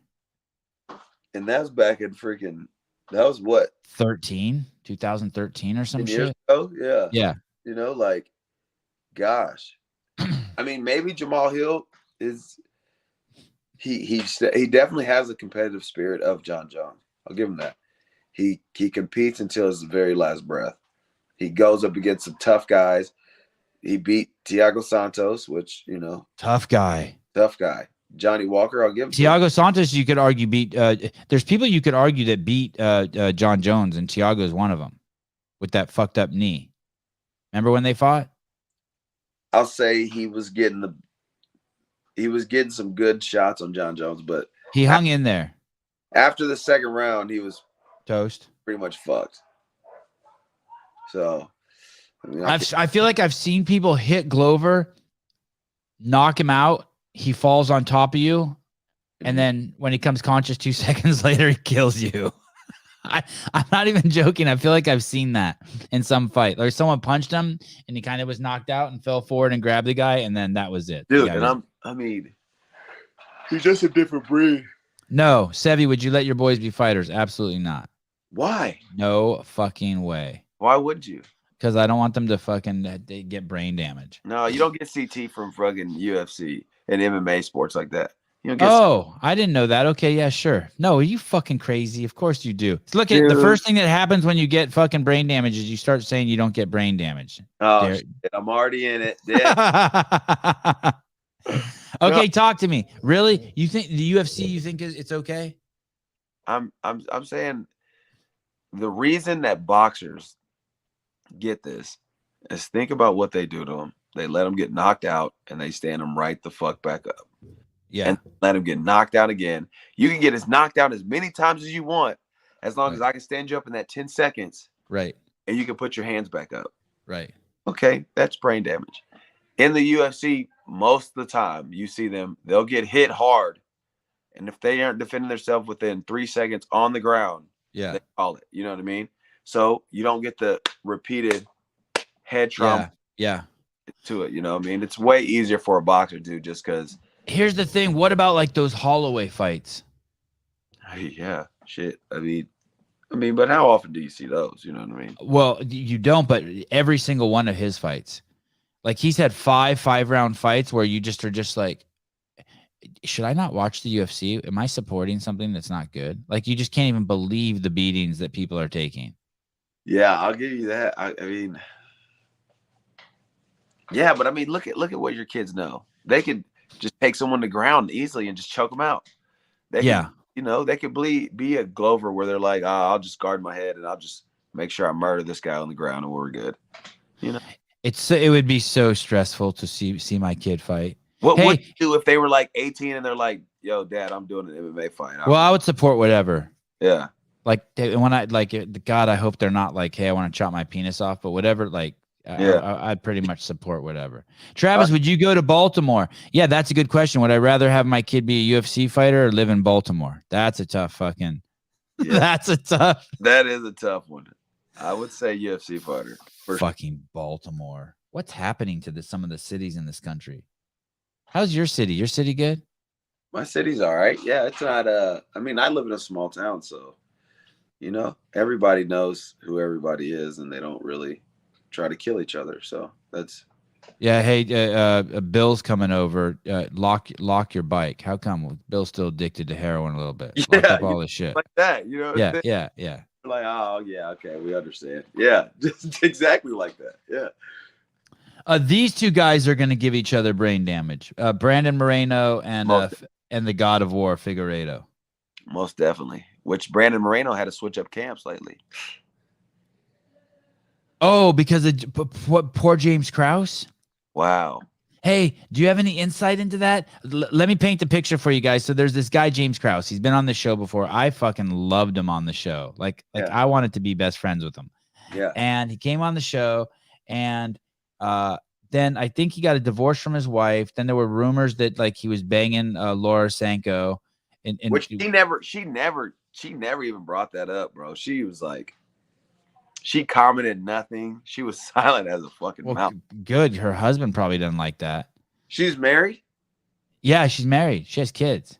And that was back in freaking. That was what
2013 or some
10 years
shit.
ago. Yeah.
Yeah.
You know, like, gosh. I mean, maybe Jamal Hill is. He definitely has a competitive spirit of John Jones. I'll give him that. He competes until his very last breath. He goes up against some tough guys. He beat Thiago Santos, which, you know,
Tough guy.
Johnny Walker, I'll give him
Thiago Santos, you could argue beat. There's people you could argue that beat John Jones, and Thiago is one of them with that fucked up knee. Remember when they fought?
I'll say he was getting some good shots on John Jones, but
he hung in there.
After the second round, he was
toast,
pretty much fucked. So, I mean,
I feel like I've seen people hit Glover, knock him out. He falls on top of you, and then when he comes conscious 2 seconds later, he kills you. I'm not even joking. I feel like I've seen that in some fight. Like someone punched him, and he kind of was knocked out and fell forward and grabbed the guy, and then that was it.
Dude, and I mean, he's just a different breed.
No, Sevy, would you let your boys be fighters? Absolutely not.
Why?
No fucking way.
Why would you?
Because I don't want them to fucking get brain damage.
No, you don't get CT from fucking UFC and MMA sports like that. You don't get
I didn't know that. Okay, yeah, sure. No, are you fucking crazy? Of course you do. Look at the first thing that happens when you get fucking brain damage is you start saying you don't get brain damage.
Oh, shit, I'm already in it.
Okay, talk to me. Really? You think the UFC? You think it's okay?
I'm saying the reason that boxers get this is think about what they do to them. They let them get knocked out and they stand them right the fuck back up.
Yeah.
And let them get knocked out again. You can get as knocked out as many times as you want, as long as I can stand you up in that 10 seconds.
Right.
And you can put your hands back up.
Right.
Okay, that's brain damage. In the UFC, most of the time you see them, they'll get hit hard. And if they aren't defending themselves within 3 seconds on the ground, they call it. You know what I mean? So you don't get the repeated head trauma to it. You know what I mean? It's way easier for a boxer to do just because.
Here's the thing. What about like those Holloway fights?
Yeah, shit. I mean, but how often do you see those? You know what I mean?
Well, you don't, but every single one of his fights. Like he's had 5-round fights where you just are just like, should I not watch the UFC? Am I supporting something that's not good? Like you just can't even believe the beatings that people are taking.
Yeah, I'll give you that. I mean, yeah, but I mean, look at what your kids know. They could just take someone to ground easily and just choke them out. They can, you know, they could be a Glover where they're like, I'll just guard my head and I'll just make sure I murder this guy on the ground and we're good. You know,
it would be so stressful to see my kid fight.
What would you do if they were like 18 and they're like, yo, Dad, I'm doing an MMA fight?
I would support whatever.
Yeah.
Like when I God, I hope they're not like, hey, I want to chop my penis off, but whatever. Like, I'd pretty much support whatever. Travis, would you go to Baltimore? Yeah, that's a good question. Would I rather have my kid be a UFC fighter or live in Baltimore? That's a tough fucking. Yeah. That is a tough one.
I would say UFC fighter.
Fucking Baltimore. What's happening to some of the cities in this country? How's your city? Your city good?
My city's all right. Yeah, it's not. I mean, I live in a small town, so you know everybody knows who everybody is, and they don't really try to kill each other. So that's.
Yeah. Hey, Bill's coming over. Lock your bike. How come Bill's still addicted to heroin a little bit? Lock up all this shit
like that. You know.
Yeah.
Like, oh yeah, okay, we understand. Yeah, just exactly like that. Yeah.
These two guys are going to give each other brain damage. Brandon Moreno and the God of War Figueiredo.
Most definitely. Which Brandon Moreno had to switch up camps lately.
Oh, because of poor James Krause?
Wow.
Hey, do you have any insight into that? Let me paint the picture for you guys. So there's this guy, James Krause. He's been on the show before. I fucking loved him on the show. Like I wanted to be best friends with him.
Yeah.
And he came on the show, and then I think he got a divorce from his wife. Then there were rumors that like he was banging Laura Sanko.
Which she never even brought that up, bro. She was like, she commented nothing. She was silent as a fucking mouse.
Good. Her husband probably doesn't like that.
She's married?
Yeah, she's married. She has kids.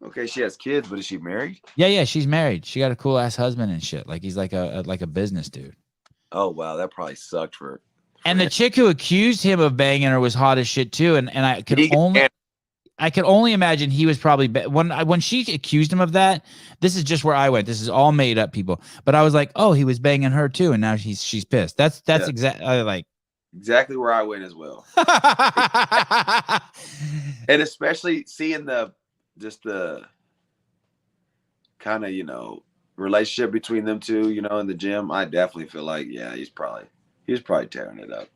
Okay, she has kids, but is she married?
Yeah, she's married. She got a cool ass husband and shit. Like he's like a business dude.
Oh wow, that probably sucked for
And the
him.
chick who accused him of banging her was hot as shit too. And I could only imagine he was probably when she accused him of that. This is just where I went. This is all made up, people. But I was like, oh, he was banging her too, and now she's pissed. That's exactly like
exactly where I went as well. And especially seeing the kind of, relationship between them two, in the gym, I definitely feel like, yeah, he's probably tearing it up.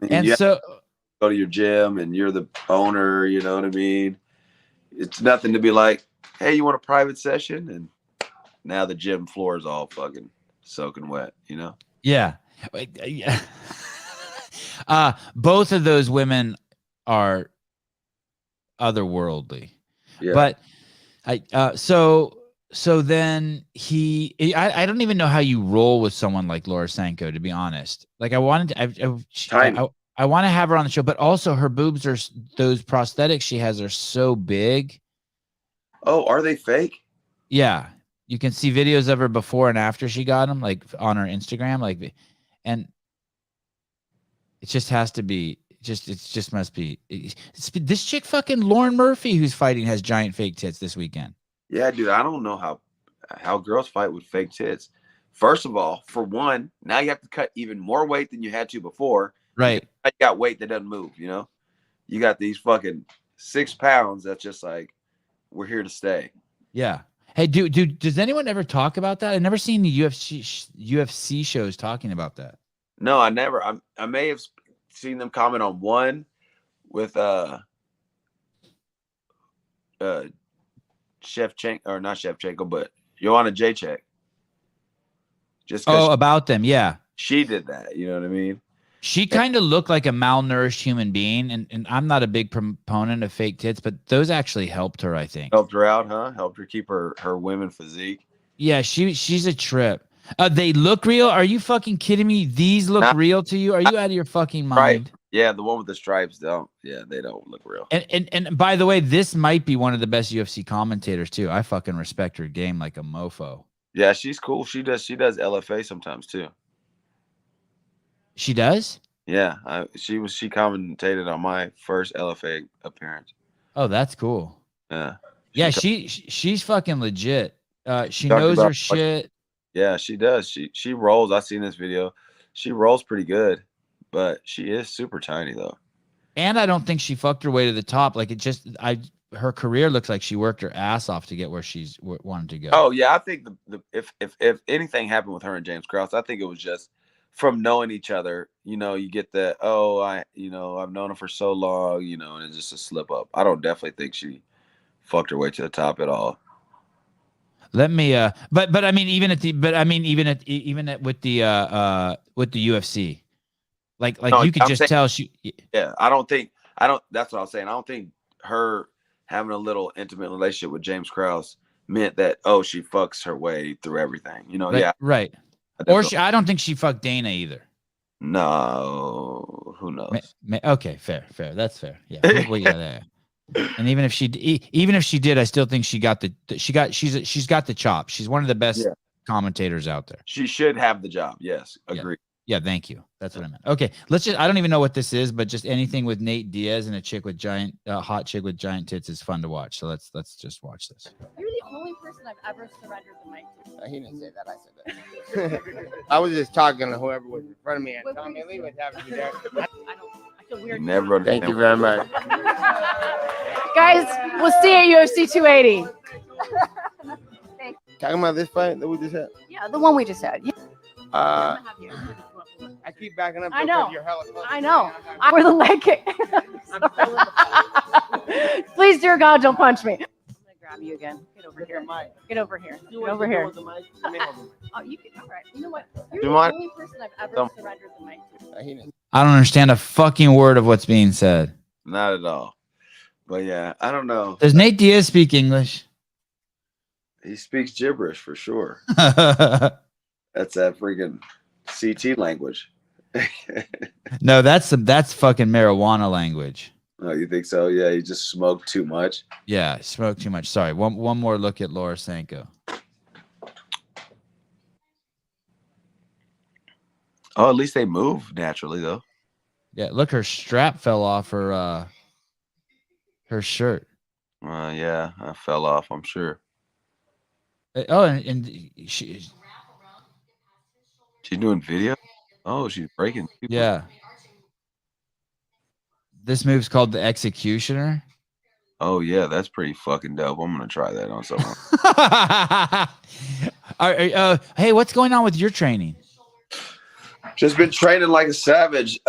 And so
go to your gym and you're the owner, you know what I mean? It's nothing to be like, hey, you want a private session? And now the gym floor is all fucking soaking wet,
Yeah. Both of those women are otherworldly.
Yeah.
But so then I don't even know how you roll with someone like Laura Sanko, to be honest. Like I want to have her on the show, but also her boobs those prosthetics she has are so big.
Oh, are they fake?
Yeah. You can see videos of her before and after she got them, like on her Instagram, and it just has to be must be this chick fucking Lauren Murphy who's fighting has giant fake tits this weekend.
Yeah, dude, I don't know how girls fight with fake tits. First of all, for one, now you have to cut even more weight than you had to before.
Right.
You got weight that doesn't move, You got these fucking 6 pounds that's just like, we're here to stay.
Yeah. Hey, dude, does anyone ever talk about that? I've never seen the UFC shows talking about that.
No, I never. I may have seen them comment on one with Shevchenko, or not Shevchenko, but Joanna Jacek.
About them, yeah.
She did that, you know what I mean?
She kind of looked like a malnourished human being, and I'm not a big proponent of fake tits, but those actually helped her, I think.
Helped her out, huh? Helped her keep her women physique.
Yeah, she's a trip. They look real? Are you fucking kidding me? These look real to you? Are you out of your fucking mind?
Right. Yeah, the one with the stripes don't. Yeah, they don't look real.
And by the way, this might be one of the best UFC commentators too. I fucking respect her game like a mofo.
Yeah, she's cool. She does LFA sometimes too.
She does?
Yeah, she commentated on my first LFA appearance.
Oh, that's cool.
Yeah.
She's fucking legit. She knows her shit.
Yeah, she does. She rolls. I've seen this video. She rolls pretty good, but she is super tiny though.
And I don't think she fucked her way to the top. Like her career looks like she worked her ass off to get where she's wanted to go.
Oh yeah, I think if anything happened with her and James Krause, I think it was just from knowing each other. You get that. Oh, I've known him for so long. And it's just a slip up. I don't definitely think she fucked her way to the top at all.
Let me but I mean even with the UFC. Like no, you could just tell she.
Yeah, that's what I was saying. I don't think her having a little intimate relationship with James Krause meant that she fucks her way through everything.
Right,
yeah,
right. I don't think she fucked Dana either.
No, who knows?
Okay, fair. That's fair. Yeah, well, yeah. And even if she did, I still think she's got the chop. She's one of the best commentators out there.
She should have the job. Yes, agree.
Yeah, thank you. That's what I meant. Okay, I don't even know what this is, but just anything with Nate Diaz and a chick with hot chick with giant tits is fun to watch. So let's just watch this.
You're the only person I've ever surrendered the mic to.
He didn't say that. I said that. I was just talking to whoever was in front of me, and Tommy Lee was having to be there.
I feel weird.
Never.
Thank you very much.
Guys, we'll see you at UFC 280.
Talking about this fight that we just had?
Yeah, the one we just had.
I keep backing up.
I know.
You're hella close.
I know. We're the leg kick. Please, dear God, don't punch me. I'm gonna grab you again. Get over here. Get over here. Get over here. Oh, you can. All right. You know what? You're the only person I've ever surrendered the mic to.
I don't understand a fucking word of what's being said.
Not at all. But yeah, I don't know.
Does Nate Diaz speak English?
He speaks gibberish for sure. That's that freaking CT language.
No, that's fucking marijuana language.
Oh, you think so? Yeah, he just smoked too much.
Yeah, smoked too much. Sorry. One more look at Laura Sanko.
Oh, at least they move naturally though.
Yeah, look, her strap fell off her shirt.
Yeah, I fell off, I'm sure.
Oh, and she,
She's doing video. Oh, she's breaking people.
yeah. This move's called the Executioner.
Oh yeah, that's pretty fucking dope. I'm gonna try that on someone.
Hey, what's going on with your training?
Just been training like a savage.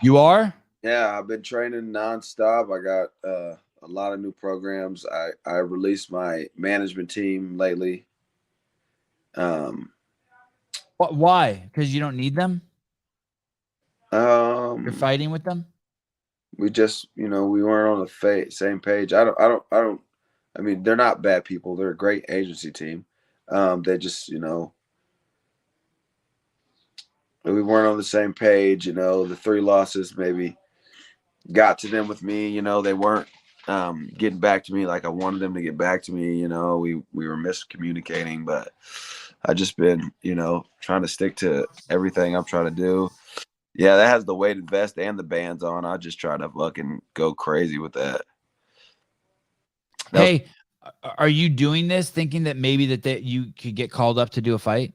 You are?
Yeah, I've been training nonstop. I got a lot of new programs. I released my management team lately.
Why? Because you don't need them? You're fighting with them?
We just, we weren't on the same page. I mean, they're not bad people. They're a great agency team. They just, we weren't on the same page. The 3 losses maybe got to them with me. They weren't getting back to me like I wanted them to get back to me. We were miscommunicating, but I just been, trying to stick to everything I'm trying to do. Yeah, that has the weighted vest and the bands on. I just try to fucking go crazy with that.
Hey, are you doing this thinking that maybe that you could get called up to do a fight?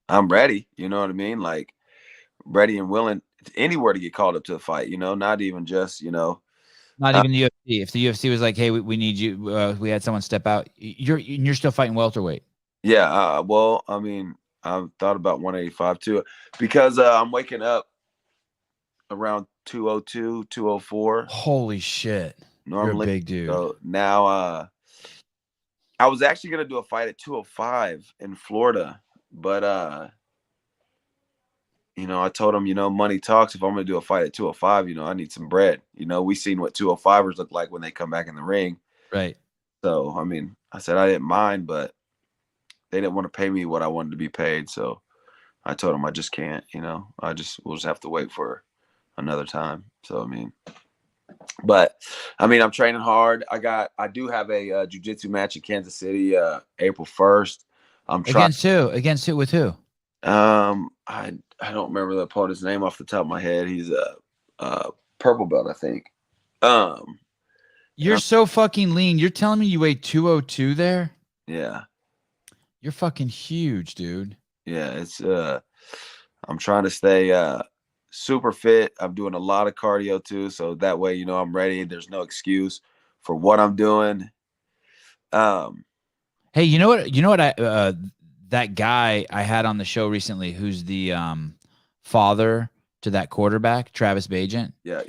I'm ready. You know what I mean? Like ready and willing anywhere to get called up to a fight, not even just,
not even the UFC. If the UFC was like, hey, we need you. We had someone step out. You're still fighting welterweight.
Yeah. Well, I mean, I've thought about 185 too, because I'm waking up around 202, 204.
Holy shit.
Normally.
You're a big dude.
So now I was actually going to do a fight at 205 in Florida, but I told him, money talks. If I'm going to do a fight at 205, I need some bread. We seen what 205ers look like when they come back in the ring.
Right.
So, I mean, I said I didn't mind, but they didn't want to pay me what I wanted to be paid. So I told them I just can't, we'll just have to wait for another time. So, I mean, I'm training hard. I do have a jiu-jitsu match in Kansas City, April 1st. I'm trying.
Against who? With who?
I don't remember the opponent's name off the top of my head. He's a purple belt, I think.
You're so fucking lean. You're telling me you weigh 202 there?
Yeah.
You're fucking huge, dude.
Yeah, it's I'm trying to stay super fit. I'm doing a lot of cardio too, so that way, I'm ready. There's no excuse for what I'm doing.
Hey, you know what I that guy I had on the show recently who's the father to that quarterback, Travis Bagent.
Yeah.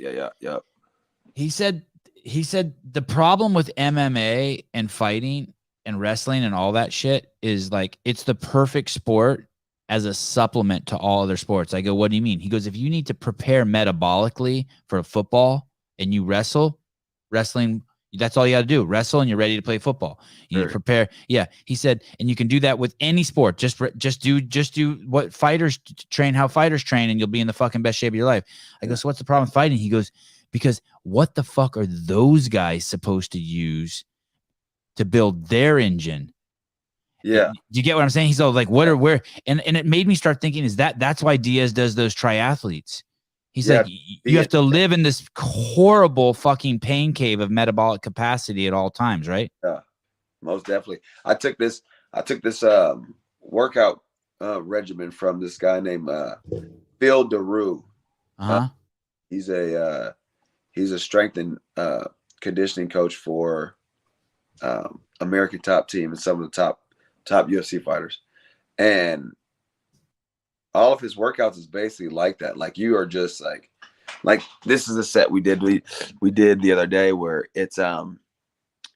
He said the problem with MMA and fighting and wrestling and all that shit is like it's the perfect sport as a supplement to all other sports. I go, what do you mean? He goes, if you need to prepare metabolically for a football and you wrestling, that's all you got to do. Wrestle and you're ready to play football. You need to prepare. Yeah. He said, and you can do that with any sport. Just do what fighters train, how fighters train, and you'll be in the fucking best shape of your life. I go, so what's the problem with fighting? He goes, because what the fuck are those guys supposed to use to build their engine?
Yeah.
Do you get what I'm saying? He's all like, where? And it made me start thinking, that's why Diaz does those triathletes. He's like, you have to live in this horrible fucking pain cave of metabolic capacity at all times, right?
Yeah, most definitely. I took this workout regimen from this guy named Phil DeRue. He's a strength and conditioning coach for American Top Team and some of the top UFC fighters, and all of his workouts is basically like that. Like you are just like this is a set we did the other day where it's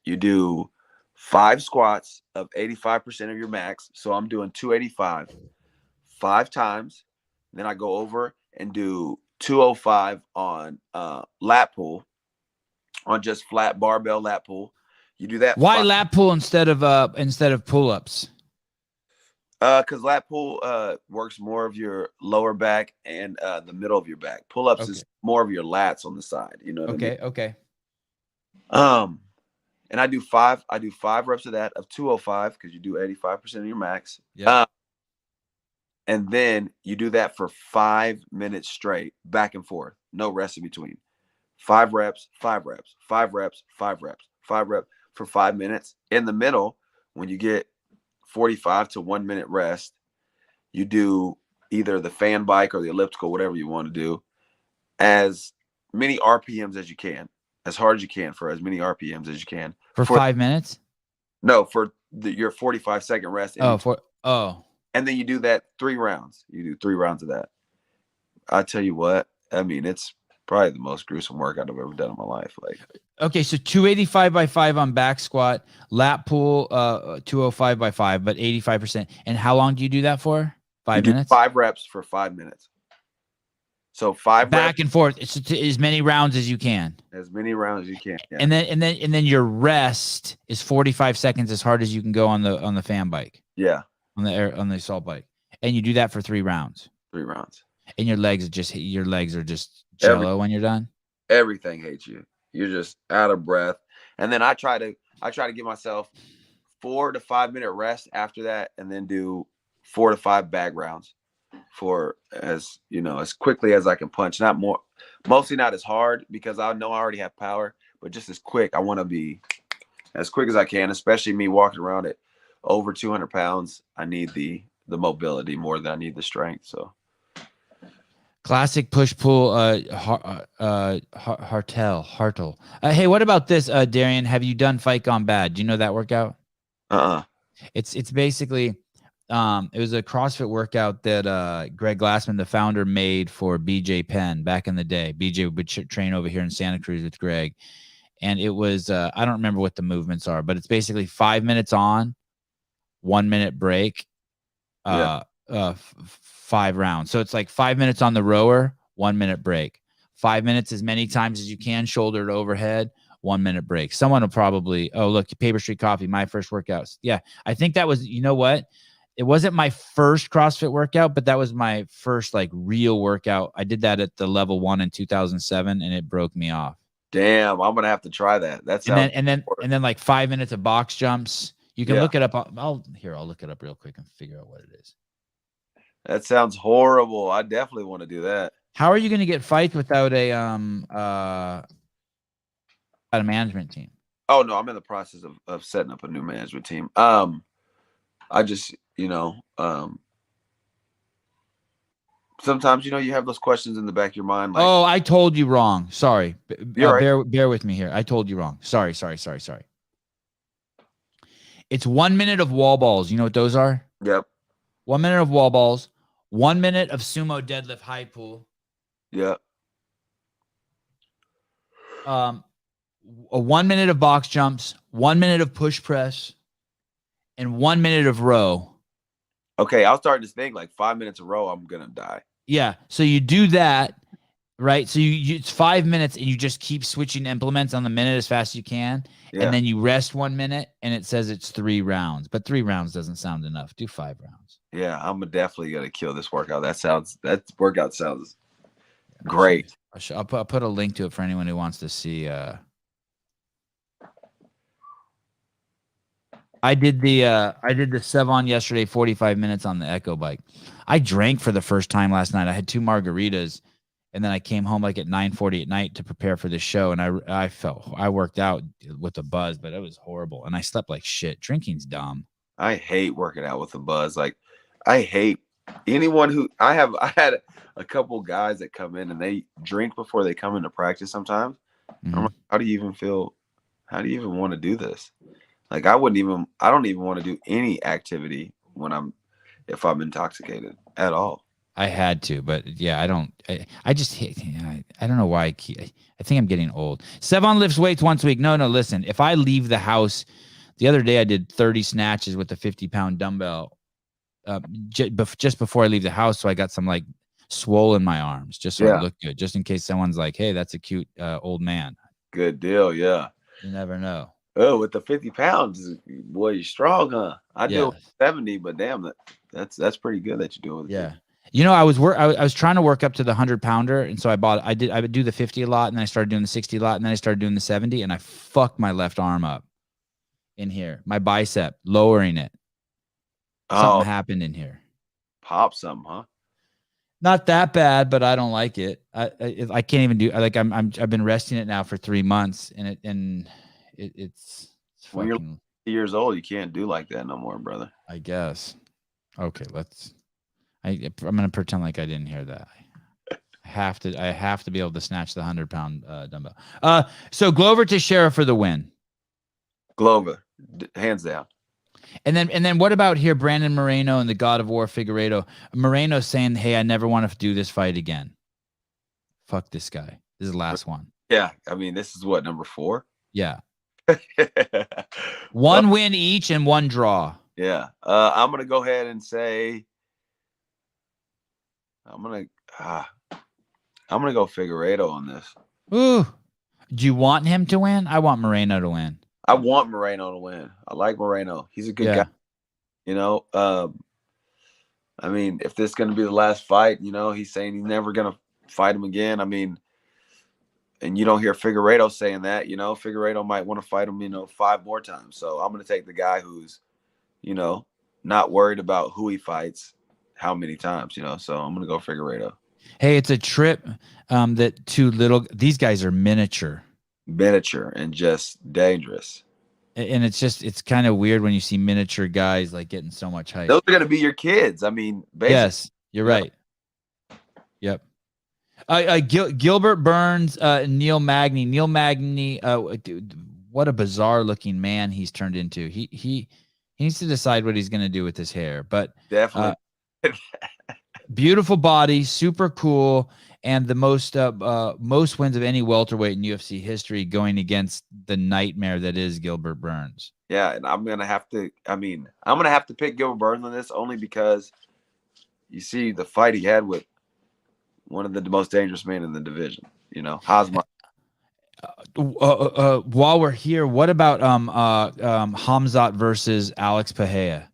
you do 5 squats of 85% of your max. So I'm doing 285 5 times. Then I go over and do 205 on lat pull, on just flat barbell lat pull. You do that.
Why lat pull instead of pull-ups?
Because lat pull works more of your lower back and the middle of your back. Pull-ups is more of your lats on the side. You know what I mean?
Okay.
And I do 5 reps of that of 205 because you do 85% of your max.
Yeah.
And then you do that for 5 minutes straight, back and forth, no rest in between. 5 reps, 5 reps, 5 reps, 5 reps, 5 reps for 5 minutes. In the middle, when you get 45 to 1 minute rest, you do either the fan bike or the elliptical, whatever you want to do, as many RPMs as you can, as hard as you can for as many RPMs as you can.
For 5 minutes?
No, for your 45-second rest. And then you do that 3 rounds. You do 3 rounds of that. I tell you what, I mean, it's probably the most gruesome workout I've ever done in my life. Like,
okay, so 285 by 5 on back squat, lat pull 205 by 5, but 85%. And how long do you do that for? 5 minutes?
5 reps for 5 minutes. So 5
back
reps,
and forth. It's as many rounds as you can.
as many rounds as you can. Yeah.
And then your rest is 45 seconds, as hard as you can go on the fan bike.
Yeah.
On the assault bike. And you do that for 3 rounds.
3 rounds.
And your legs are just jello when you're done.
Everything hates you. You're just out of breath. And then I try to give myself 4 to 5 minute rest after that, and then do 4 to 5 bag rounds for as quickly as I can punch. Not more, mostly not as hard because I know I already have power, but just as quick. I want to be as quick as I can, especially me walking around at over 200 pounds. I need the mobility more than I need the strength. So
classic push pull Hartel. Hey, what about this, Darian? Have you done Fight Gone Bad? Do you know that workout? It's basically it was a CrossFit workout that Greg Glassman, the founder, made for BJ Penn back in the day. BJ would train over here in Santa Cruz with Greg. And it was I don't remember what the movements are, but it's basically 5 minutes on, 1 minute break, 5 rounds. So it's like 5 minutes on the rower, 1 minute break. 5 minutes as many times as you can, shoulder to overhead, 1 minute break. Someone will probably, look, Paper Street Coffee, my first workouts. Yeah, I think that was, you know what? It wasn't my first CrossFit workout, but that was my first like real workout. I did that at the level 1 in 2007, and it broke me off.
Damn, I'm gonna have to try that. That's
and then like 5 minutes of box jumps. You can look it up. I'll look it up real quick and figure out what it is.
That sounds horrible. I definitely want to do that.
How are you going to get fights without a management team?
Oh no, I'm in the process of setting up a new management team. I just, sometimes, you have those questions in the back of your mind. Like,
I told you wrong. Sorry.
Right.
Bear with me here. I told you wrong. Sorry. It's 1 minute of wall balls. You know what those are?
Yep.
1 minute of wall balls, 1 minute of sumo deadlift high pull.
Yep.
A 1 minute of box jumps, 1 minute of push press, and 1 minute of row.
Okay, I was starting to think like 5 minutes of row, I'm gonna die.
Yeah, so you do that, right? So you it's 5 minutes, and you just keep switching implements on the minute as fast as you can, and then you rest 1 minute, and it says it's 3 rounds, but 3 rounds doesn't sound enough. Do 5 rounds.
Yeah, I'm definitely gonna kill this workout. That workout sounds great.
I'll put a link to it for anyone who wants to see. I did the Sevon yesterday, 45 minutes on the Echo bike. I drank for the first time last night. I had 2 margaritas, and then I came home like at 9:40 at night to prepare for the show. And I worked out with a buzz, but it was horrible. And I slept like shit. Drinking's dumb.
I hate working out with a buzz. Like, I hate anyone who I had a couple guys that come in and they drink before they come into practice sometimes.
Mm-hmm.
I'm like, how do you even feel? How do you even want to do this? Like, I don't even want to do any activity if I'm intoxicated at all.
I had to, but yeah, I just hate, I don't know why I think I'm getting old. Sevon lifts weights once a week. No, listen, if I leave the house, the other day I did 30 snatches with a 50-pound dumbbell just before I leave the house. So I got some like swole in my arms just so I look good, just in case someone's like, hey, that's a cute old man.
Good deal. Yeah.
You never know.
Oh, with the 50 pounds, boy, you're strong, huh? I do 70, but damn, That's pretty good that you do it.
Yeah. You know, I was trying to work up to the 100-pounder, and so I would do the 50 a lot, and then I started doing the 60 a lot, and then I started doing the 70, and I fucked my left arm up in here, my bicep, lowering it. Something happened in here.
Pop something, huh?
Not that bad, but I don't like it. I can't even do like I've been resting it now for 3 months, and it's
when you're years old, you can't do like that no more, brother.
I guess. Okay, I'm gonna pretend like I didn't hear that. I have to be able to snatch the 100-pound dumbbell. So Glover Teixeira for the win.
Glover, hands down.
And then what about here, Brandon Moreno and the God of War Figueiredo? Moreno saying, "Hey, I never want to do this fight again. Fuck this guy. This is the last one."
Yeah, I mean, this is what, number 4?
Yeah. One win each and 1 draw.
Yeah. I'm gonna go ahead and say I'm gonna go Figueiredo on this.
Ooh. Do you want him to win? I want Moreno to win.
I want Moreno to win. I like Moreno. He's a good guy. You know, I mean, if this is going to be the last fight, you know, he's saying he's never going to fight him again. I mean, and you don't hear Figueiredo saying that, you know, Figueiredo might want to fight him, you know, 5 more times. So I'm going to take the guy who's, you know, not worried about who he fights, how many times, you know. So I'm going to go Figueiredo.
Hey, it's a trip that these guys are miniature
And just dangerous.
And it's kind of weird when you see miniature guys like getting so much hype.
Those are going to be your kids. I mean, basically.
Yes, you're right. Yep. Gilbert Burns, Neil Magny. Neil Magny, dude, what a bizarre looking man he's turned into. He needs to decide what he's going to do with his hair. But
definitely.
Beautiful body, super cool, and the most wins of any welterweight in UFC history, going against the nightmare that is Gilbert Burns.
Yeah, and I'm gonna have to pick Gilbert Burns on this only because you see the fight he had with one of the most dangerous men in the division. You know, Hazmat.
While we're here, what about Hamzat versus Alex Pereira?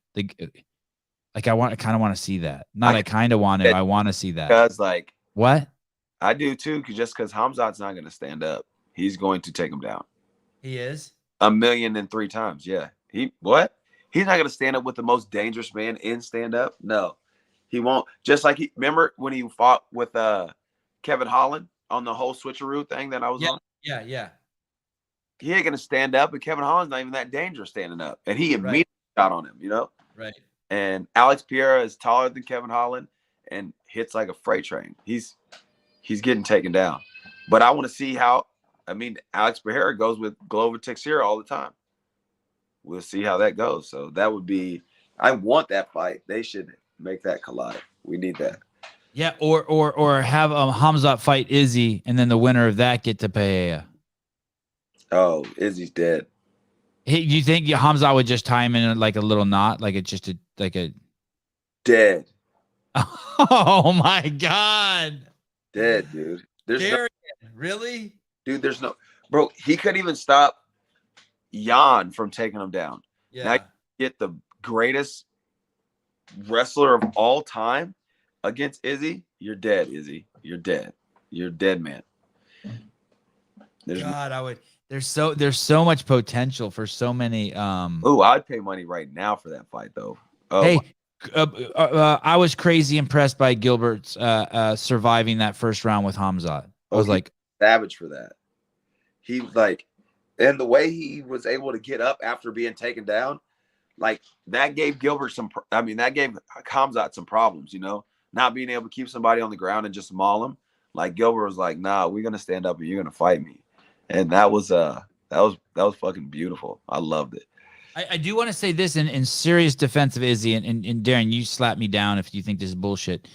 I kind of want to see that. I kind of want it. I want to see that.
Because like
what?
I do too. Just because Hamzat's not going to stand up, he's going to take him down.
He is
1,000,003 times. Yeah. He's not going to stand up with the most dangerous man in stand up. No, he won't. Just like remember when he fought with Kevin Holland on the whole switcheroo thing that I was on.
Yeah.
He ain't going to stand up, and Kevin Holland's not even that dangerous standing up, and he immediately shot on him. You know.
Right.
And Alex Pereira is taller than Kevin Holland and hits like a freight train. He's getting taken down. But I want to see Alex Pereira goes with Glover Teixeira all the time. We'll see how that goes. So that would be – I want that fight. They should make that collide. We need that.
Yeah, or have Hamzat fight Izzy, and then the winner of that get to Pereira.
Oh, Izzy's dead.
Hey, do you think Hamzat would just tie him in like a little knot, like it's just a
dead?
Oh my God!
Dead, dude.
Darian, really?
Dude, there's no bro. He couldn't even stop Jan from taking him down.
Yeah.
Now you get the greatest wrestler of all time against Izzy. You're dead, Izzy. You're dead. You're dead, man.
There's so much potential for so many.
I'd pay money right now for that fight, though. Oh,
hey, I was crazy impressed by Gilbert's surviving that first round with Hamzat. I was like
savage for that. He was like, and the way he was able to get up after being taken down, like that gave Gilbert that gave Hamzat some problems. You know, not being able to keep somebody on the ground and just maul him. Like Gilbert was like, "Nah, we're gonna stand up and you're gonna fight me." And that was fucking beautiful. I loved it.
I do want to say this in serious defense of Izzy, and Darren, you slap me down if you think this is bullshit.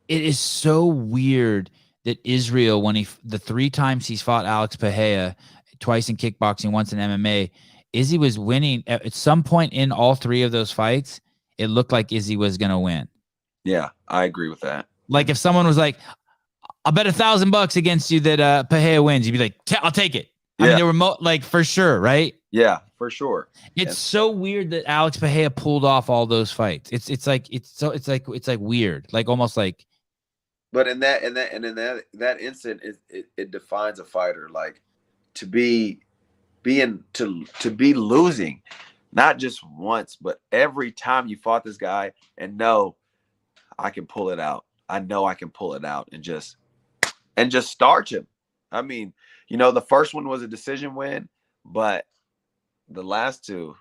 It is so weird that Israel, the 3 times he's fought Alex Pereira, twice in kickboxing, once in MMA, Izzy was winning. At some point in all 3 of those fights, it looked like Izzy was going to win.
Yeah, I agree with that.
Like if someone was like, I'll bet $1,000 against you that Pereira wins, you'd be like, I'll take it. I mean, they were for sure, right?
Yeah, for sure.
It's so weird that Alex Pereira pulled off all those fights. It's like weird, like almost like.
But in that instant, it defines a fighter. Like to be losing, not just once, but every time you fought this guy, and no, I can pull it out. I know I can pull it out and just starch him. I mean, the first one was a decision win, but the last two,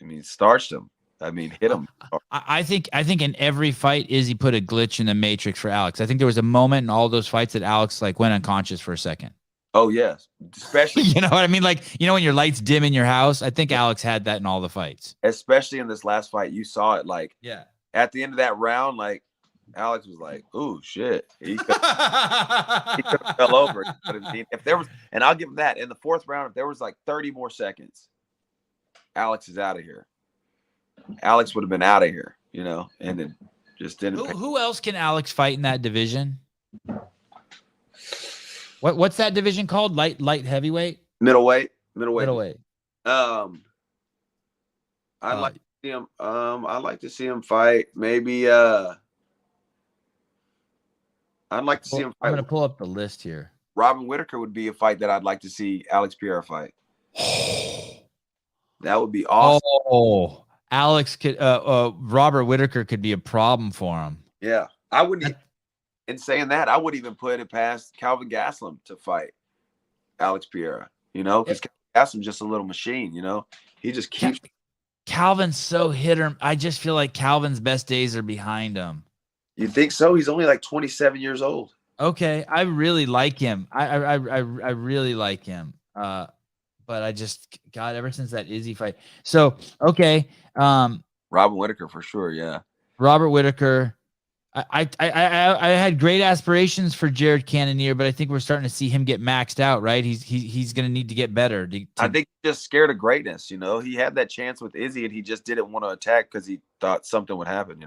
I mean, starched him. I mean, hit him.
I think in every fight, Izzy put a glitch in the matrix for Alex. I think there was a moment in all those fights that Alex like went unconscious for a second.
Oh yes, especially
you know what I mean? Like when your lights dim in your house. I think Alex had that in all the fights.
Especially in this last fight, you saw it. Like at the end of that round, like Alex was like, "Ooh, shit!" He could have fell over. If there was, and I'll give him that. In the fourth round, if there was like 30 more seconds, Alex is out of here. Alex would have been out of here, and it just didn't.
Who else can Alex fight in that division? What's that division called? Light heavyweight?
Middleweight.
Middleweight.
I'd like to see him. I'd like to see him fight. Maybe. I'd like to see him fight.
I'm gonna pull up the list here.
Robin Whitaker would be a fight that I'd like to see Alex Pereira fight. That would be awesome.
Oh, Alex could. Robert Whitaker could be a problem for him.
Yeah, I wouldn't. In saying that, I wouldn't even put it past Calvin Gastelum to fight Alex Pereira. Because Gastelum's just a little machine. He just keeps.
Calvin's so hit or. I just feel like Calvin's best days are behind him.
You think so? He's only like 27 years old.
Okay, I really like him. I really like him. But I just ever since that Izzy fight. So okay,
Robin Whitaker for sure. Yeah,
Robert Whitaker. I had great aspirations for Jared Cannonier, but I think we're starting to see him get maxed out. Right? He's going to need to get better.
I think he's just scared of greatness. He had that chance with Izzy, and he just didn't want to attack because he thought something would happen.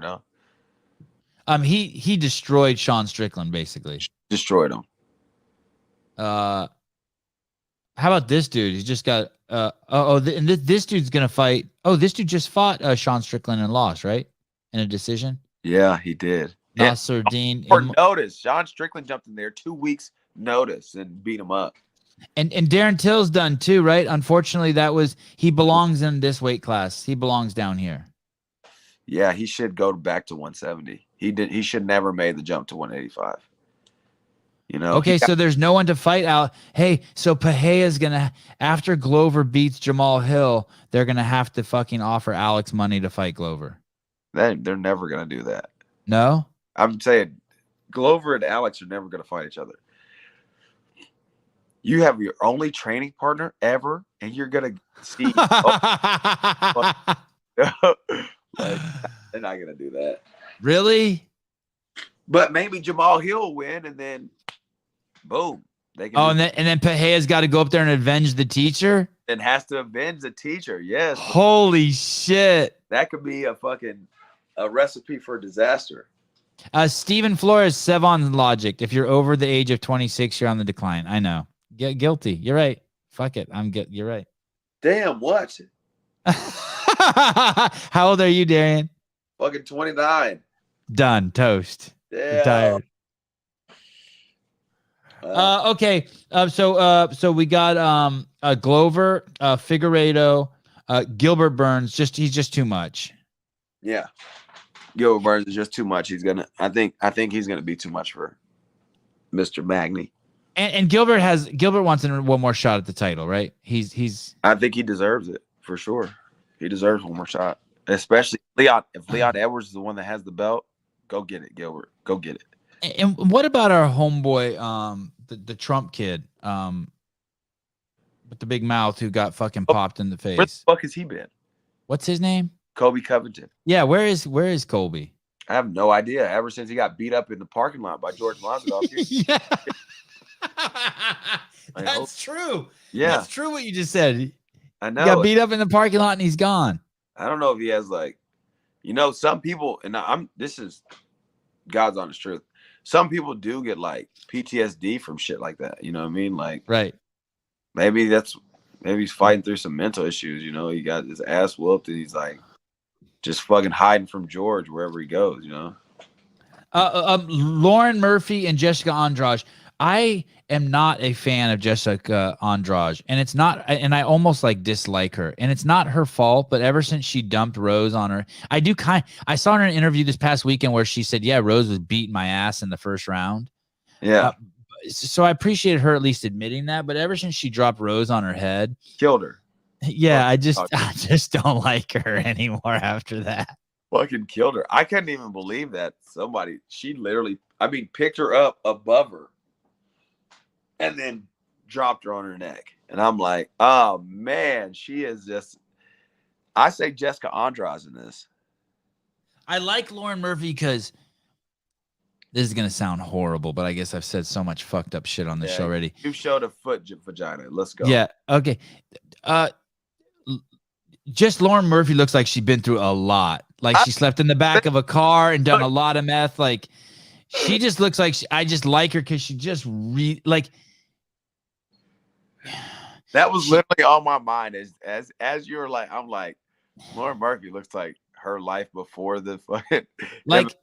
He destroyed Sean Strickland basically.
Destroyed him.
How about this dude? He just got and this dude's gonna fight. Oh, this dude just fought Sean Strickland and lost, right? In a decision.
Yeah, he did.
Nasser Dean.
For notice, Sean Strickland jumped in there 2 weeks notice and beat him up.
And Darren Till's done too, right? Unfortunately, he belongs in this weight class. He belongs down here.
Yeah, he should go back to 170. He should never made the jump to 185.
Okay, so there's no one to fight out. Hey, so Pereira's gonna, after Glover beats Jamal Hill, they're gonna have to fucking offer Alex money to fight Glover.
They're never gonna do that.
No,
I'm saying Glover and Alex are never gonna fight each other. You have your only training partner ever, and you're gonna see. Like, they're not gonna do that.
Really?
But maybe Jamal Hill will win, and then boom, they can.
And then Pereira's got to go up there and avenge the teacher.
And has to avenge the teacher. Yes.
Holy shit!
That could be a recipe for disaster.
Stephen Flores, Sevon logic. If you're over the age of 26, you're on the decline. I know. Get guilty. You're right. Fuck it. You're right.
Damn. What?
How old are you, Darian?
Fucking 29.
Done. Toast.
Yeah.
Retired. Okay. So we got Glover, Figueiredo, Gilbert Burns. He's just too much.
Yeah. Gilbert Burns is just too much. I think he's gonna be too much for Mr. Magny.
And Gilbert wants one more shot at the title, right? He's
I think he deserves it for sure. He deserves one more shot. Especially if Leon Edwards is the one that has the belt, go get it, Gilbert. Go get it.
And what about our homeboy, the Trump kid, with the big mouth who got fucking popped in the face?
Where the fuck has he been?
What's his name?
Kobe Covington.
Yeah, where is Colby?
I have no idea. Ever since he got beat up in the parking lot by George Masvidal.
Yeah. That's true.
Yeah.
That's true what you just said.
I know.
He got beat up in the parking lot and he's gone.
I don't know if he has some people, and this is God's honest truth. Some people do get PTSD from shit like that. You know what I mean?
Right.
Maybe that's maybe he's fighting through some mental issues. You know, he got his ass whooped, and he's like just fucking hiding from George wherever he goes. You know.
Lauren Murphy and Jessica Andrade. I am not a fan of Jessica Andrade, and it's not, and I almost like dislike her, and it's not her fault. But ever since she dumped Rose on her, I saw her in an interview this past weekend where she said, "Yeah, Rose was beating my ass in the first round."
Yeah.
So I appreciated her at least admitting that. But ever since she dropped Rose on her head,
Killed her.
yeah, I just don't like her anymore after that.
Fucking killed her. I couldn't even believe that she literally, picked her up above her and then dropped her on her neck. And I'm like, oh man, she is just, I say Jessica Andrade in this.
I like Lauren Murphy because this is going to sound horrible, but I guess I've said so much fucked up shit on this show already.
You showed a foot vagina. Let's go.
Yeah. Okay. Just Lauren Murphy looks like she's been through a lot. Like she slept in the back of a car and done a lot of meth. Like she just looks like I just like her because she just
that was literally on my mind as you were like, I'm like, Lauren Murphy looks like her life before the fucking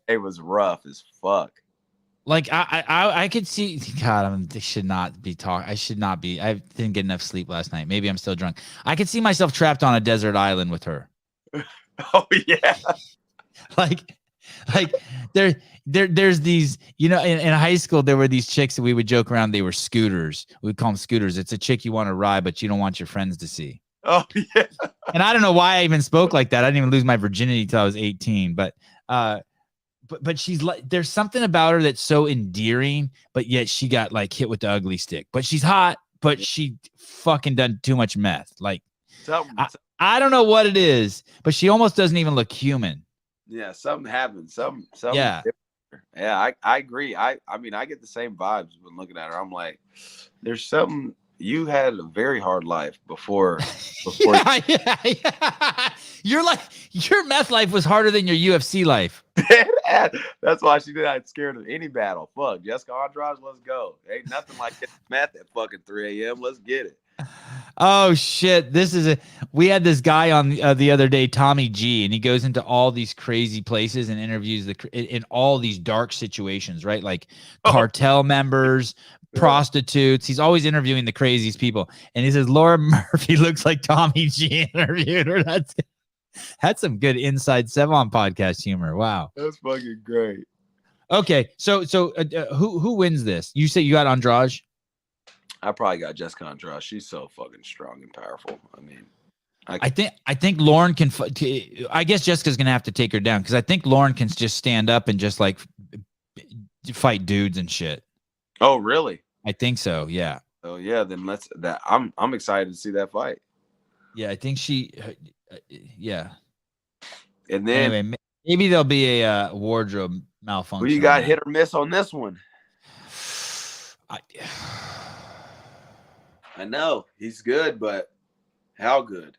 it was rough as fuck.
Like I could see, God, I should not be talking. I should not be. I didn't get enough sleep last night. Maybe I'm still drunk. I could see myself trapped on a desert island with her.
Oh yeah.
like there's these, you know, in high school there were these chicks that we would joke around. They were scooters. We'd call them scooters. It's a chick you want to ride, but you don't want your friends to see.
Oh yeah.
And I don't know why I even spoke like that. I didn't even lose my virginity till I was 18. But she's like, there's something about her that's so endearing, but yet she got like hit with the ugly stick. But she's hot, but she fucking done too much meth. Like I don't know what it is, but she almost doesn't even look human.
Yeah, something happened. Something.
Yeah.
Yeah, I agree. I mean, I get the same vibes when looking at her. I'm like, there's something. You had a very hard life before.
Yeah. You're like, your meth life was harder than your UFC life.
That's why she did not scared of any battle. Fuck, Jessica Andrade, let's go. Ain't nothing like getting meth at fucking 3 a.m. Let's get it.
Oh shit! We had this guy on the other day, Tommy G, and he goes into all these crazy places and interviews in all these dark situations, right? Like cartel members, prostitutes. He's always interviewing the craziest people, and he says Laura Murphy looks like Tommy G interviewed her. That's some good inside Sevon podcast humor. Wow,
that's fucking great.
Okay, so who wins this? You say you got Andrade.
I probably got Jessica Andrade. She's so fucking strong and powerful. I mean,
I think Lauren can. I guess Jessica's gonna have to take her down because I think Lauren can just stand up and just like fight dudes and shit.
Oh, really?
I think so. Yeah.
Oh yeah. Then I'm excited to see that fight.
Yeah, I think she. Yeah.
And then
anyway, maybe there'll be a wardrobe malfunction.
Who you got hit or miss on this one? I know he's good, but how good?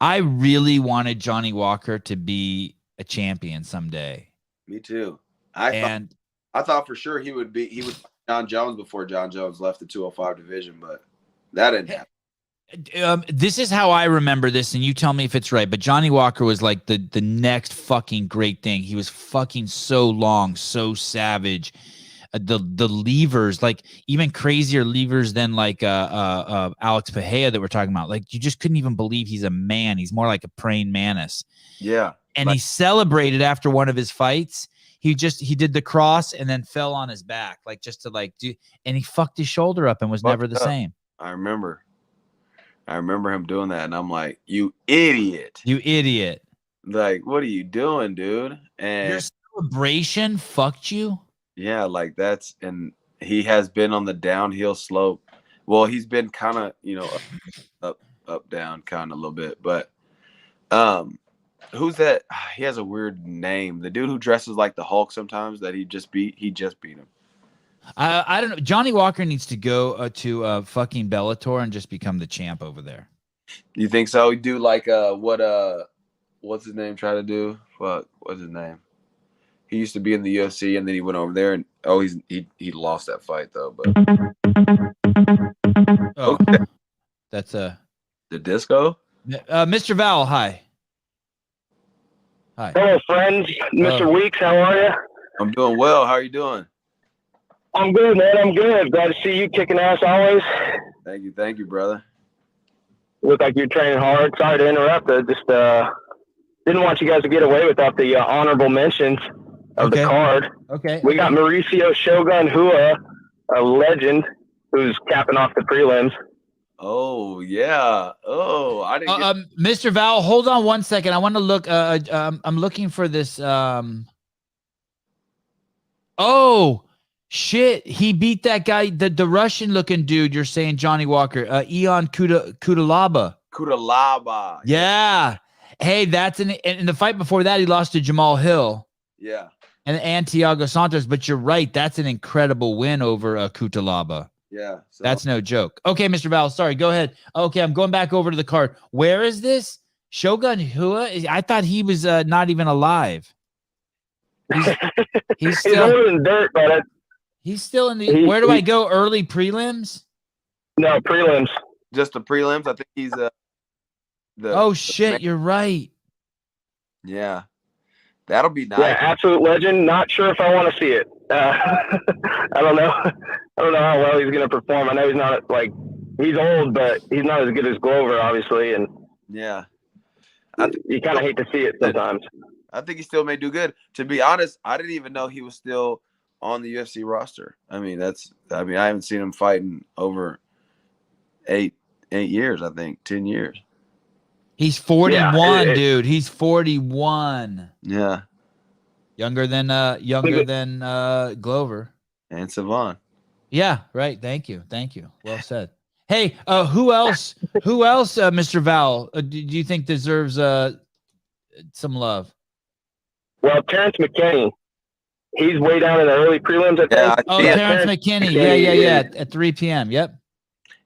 I really wanted Johnny Walker to be a champion someday.
Me too. I thought for sure he would John Jones before John Jones left the 205 division, but that didn't happen.
This is how I remember this, and you tell me if it's right. But Johnny Walker was like the next fucking great thing. He was fucking so long, so savage. The levers, like even crazier levers than like Alex Pajea that we're talking about. Like you just couldn't even believe he's a man. He's more like a praying mantis.
Yeah.
And he celebrated after one of his fights. He did the cross and then fell on his back, like just to like do, and he fucked his shoulder up and was never the same.
I remember him doing that, and I'm like, you idiot.
You idiot.
Like, what are you doing, dude? And
your celebration fucked you?
Yeah, like and he has been on the downhill slope. Well, he's been kind of, up, down kind of a little bit. But who's that? He has a weird name. The dude who dresses like the Hulk sometimes that he just beat him.
I don't know. Johnny Walker needs to go to fucking Bellator and just become the champ over there.
You think so? He do like what's his name try to do? Fuck, what's his name? He used to be in the UFC, and then he went over there, and he lost that fight though. But
okay. That's
The disco?
Mr. Val, hi. Hi.
Hello, friends. Mr. Weeks, how are you?
I'm doing well. How are you doing?
I'm good, man. I'm good. Glad to see you kicking ass always.
Thank you, brother.
Look like you're training hard. Sorry to interrupt. I just didn't want you guys to get away without the honorable mentions of the card.
Okay.
We got Mauricio Shogun Hua, a legend, who's capping off the prelims.
Oh yeah. Oh, I didn't.
Mr. Val, hold on one second. I want to look. I'm looking for this. Oh shit! He beat that guy, the Russian-looking dude. You're saying Johnny Walker, Ion Kudalaba.
Kudalaba.
Yeah. Hey, that's in the fight before that. He lost to Jamal Hill.
Yeah.
And Thiago Santos. But you're right. That's an incredible win over Kudalaba.
Yeah. So.
That's no joke. Okay, Mr. Val, sorry. Go ahead. Okay, I'm going back over to the card. Where is this? Shogun Hua? I thought he was not even alive. He's still
in dirt, but
he's still in the. Where do I go? Early prelims?
No, prelims.
Just the prelims. I think he's
oh shit! You're right.
Yeah, that'll be nice.
Yeah, absolute legend. Not sure if I want to see it. I don't know. I don't know how well he's going to perform. I know he's not he's old, but he's not as good as Glover, obviously. And
yeah,
you kind of hate to see it sometimes.
I think he still may do good. To be honest, I didn't even know he was still on the UFC roster. I mean, I haven't seen him fighting over 8 years. I think 10 years.
He's 41, dude. He's 41.
Yeah.
Younger than Glover
and Savon.
Yeah, right. Thank you. Well said. Hey, who else, Mr. Val, do you think deserves some love?
Well, Terrence McKinney, he's way down in the early prelims. I think.
Terrence McKinney. Yeah. At 3 p.m. Yep.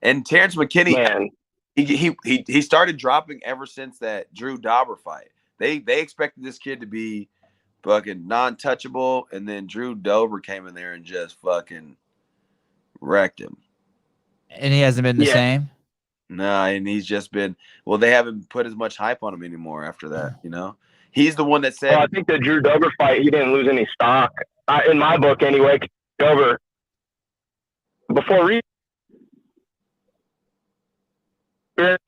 And
Terrence McKinney, man, he started dropping ever since that Drew Dauber fight. They expected this kid to be fucking non-touchable, and then Drew Dober came in there and just fucking wrecked him.
And he hasn't been the same?
No, and he's just been – well, they haven't put as much hype on him anymore after that, you know? He's the one that said –
I think the Drew Dober fight, he didn't lose any stock. In my book, anyway, Dober, before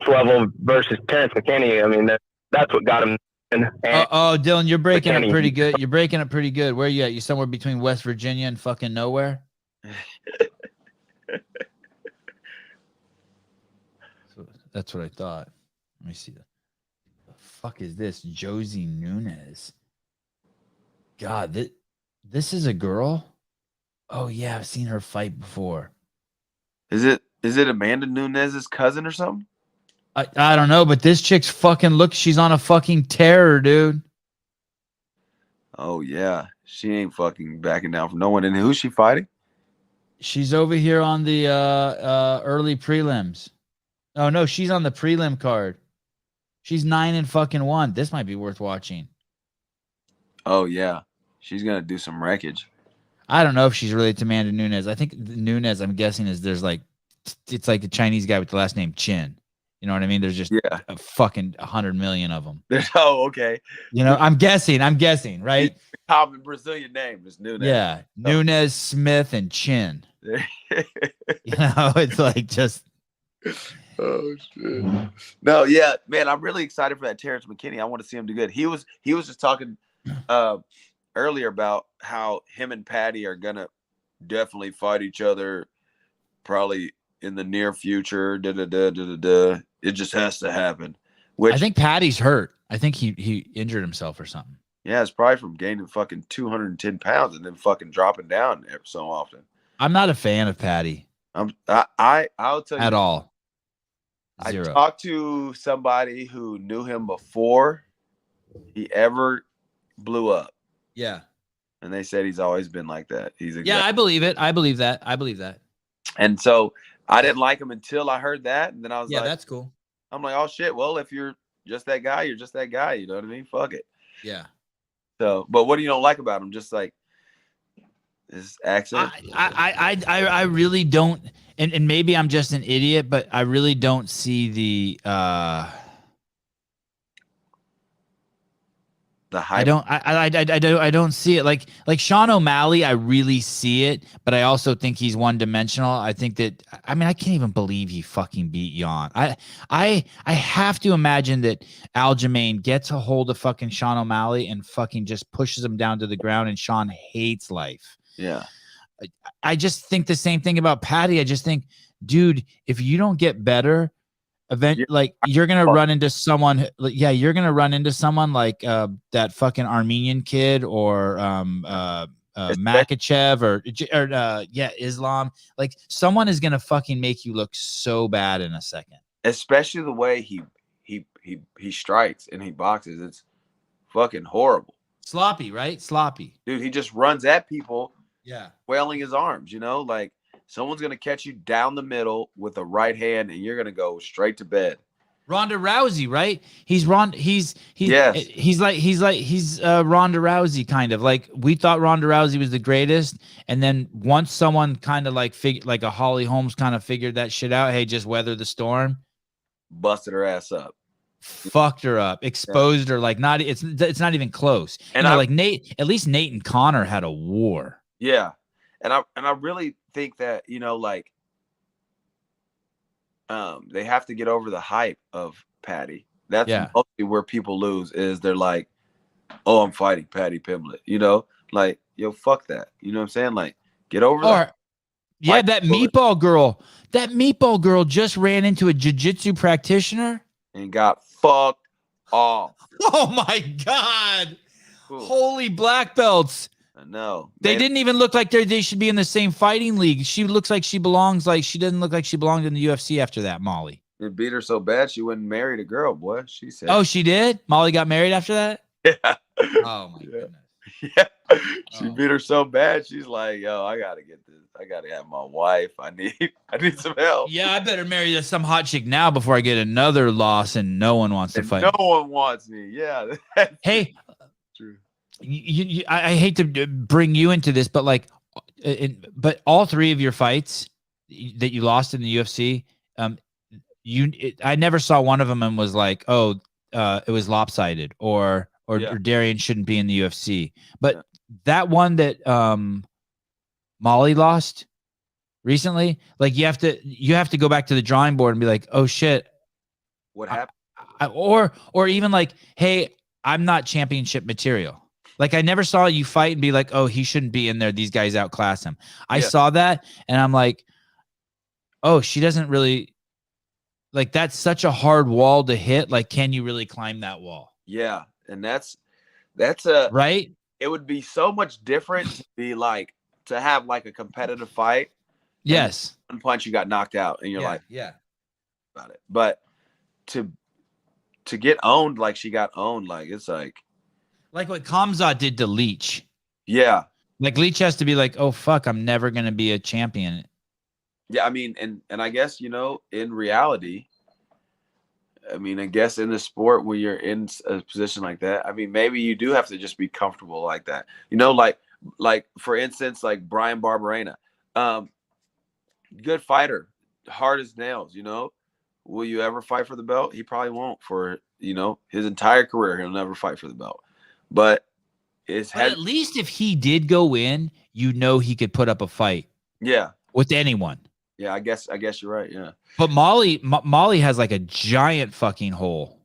level versus Terrence McKinney, I mean, that's what got him.
Dylan, you're breaking up pretty good. You're breaking up pretty good. Where are you at? You somewhere between West Virginia and fucking nowhere? That's what I thought. Let me see. The fuck is this? Josie Nunez. God, this is a girl? Oh, yeah, I've seen her fight before.
Is it Amanda Nunez's cousin or something?
I don't know, but this chick's fucking she's on a fucking terror, dude.
Oh yeah. She ain't fucking backing down from no one. And who's she fighting?
She's over here on the early prelims. Oh no, she's on the prelim card. She's 9-1. This might be worth watching.
Oh yeah. She's gonna do some wreckage.
I don't know if she's related to Amanda Nunez. I think Nunez, I'm guessing, it's like the Chinese guy with the last name Chin. You know what I mean? There's just a fucking 100 million of them.
Oh, okay.
You know, I'm guessing, right?
Common Brazilian name is Nunez.
Yeah, Nunez, Smith, and Chin. You know, it's like just.
Oh shit! No, yeah, man, I'm really excited for that Terrence McKinney. I want to see him do good. He was just talking earlier about how him and Patty are gonna definitely fight each other, probably in the near future. It just has to happen. Which
I think Patty's hurt. I think he injured himself or something.
Yeah, it's probably from gaining fucking 210 pounds and then fucking dropping down every so often.
I'm not a fan of Patty.
I'll tell you
at all. Zero.
I talked to somebody who knew him before he ever blew up.
Yeah.
And they said he's always been like that.
I believe it. I believe that.
And so I didn't like him until I heard that. And then I was like,
that's cool.
I'm like, oh shit. Well, if you're just that guy, you're just that guy. You know what I mean? Fuck it.
Yeah.
So, but what do you don't like about him? Just like His accent.
I really don't, and maybe I'm just an idiot, but I really don't see the
hype.
I don't see it like Sean O'Malley. I really see it, but I also think he's one dimensional. I think that I can't even believe he fucking beat Jan. I have to imagine that Aljamain gets a hold of fucking Sean O'Malley and fucking just pushes him down to the ground, and Sean hates life.
Yeah.
I just think the same thing about Patty. I just think, dude, if you don't get better, you're gonna run into someone. You're gonna run into someone like that fucking Armenian kid or Makachev or Islam. Like someone is gonna fucking make you look so bad in a second.
Especially the way he strikes and he boxes. It's fucking horrible.
Sloppy, right? Sloppy.
Dude, he just runs at people.
Yeah.
Wailing his arms, like someone's going to catch you down the middle with a right hand and you're going to go straight to bed.
Ronda Rousey, right? He's Ronda Rousey kind of. Like we thought Ronda Rousey was the greatest, and then once someone kind of like a Holly Holmes kind of figured that shit out, hey, just weather the storm,
busted her ass up.
Fucked her up, exposed her like it's not even close. And like Nate, at least Nate and Connor had a war.
Yeah. And I really think that, they have to get over the hype of Patty. That's mostly where people lose is they're like, oh, I'm fighting Patty Pimblett, like, yo, fuck that. You know what I'm saying? Like, get over that.
Yeah, that meatball girl just ran into a jiu-jitsu practitioner
and got fucked off.
Oh my God. Ooh. Holy black belts.
No,
they didn't even look like they should be in the same fighting league. She looks like she belongs. Like she doesn't look like she belonged in the UFC after that. Molly.
It beat her so bad she wouldn't marry the girl. Boy, she said.
Oh, she did. Molly got married after that.
Yeah.
Oh my goodness.
Yeah. She beat her so bad. She's like, yo, I gotta get this. I gotta have my wife. I need some help.
Yeah, I better marry some hot chick now before I get another loss and no one wants to fight.
No one wants me. Yeah.
Hey. True. I hate to bring you into this, but but all three of your fights that you lost in the UFC, I never saw one of them and was like, oh, it was lopsided or Darian shouldn't be in the UFC. But that one that Molly lost recently, like you have to go back to the drawing board and be like, oh shit,
what happened?
Or even like, hey, I'm not championship material. Like I never saw you fight and be like, oh, he shouldn't be in there. These guys outclass him. I saw that and I'm like, oh, she doesn't really like that's such a hard wall to hit. Like, can you really climb that wall?
Yeah. And that's a
right.
It would be so much different to be like to have like a competitive fight.
Yes.
One punch you got knocked out and you're like,
yeah,
about it. But to get owned like she got owned, like it's like
what Kamzat did to Leach.
Yeah.
Like Leach has to be like, oh fuck, I'm never gonna be a champion.
Yeah, I mean, and I guess, in reality, I guess in the sport where you're in a position like that, maybe you do have to just be comfortable like that. Like for instance, like Brian Barberena, good fighter, hard as nails, Will you ever fight for the belt? He probably won't for, his entire career. He'll never fight for the belt. But at
least if he did go in, he could put up a fight.
Yeah.
With anyone.
Yeah, I guess you're right. Yeah.
But Molly has like a giant fucking hole.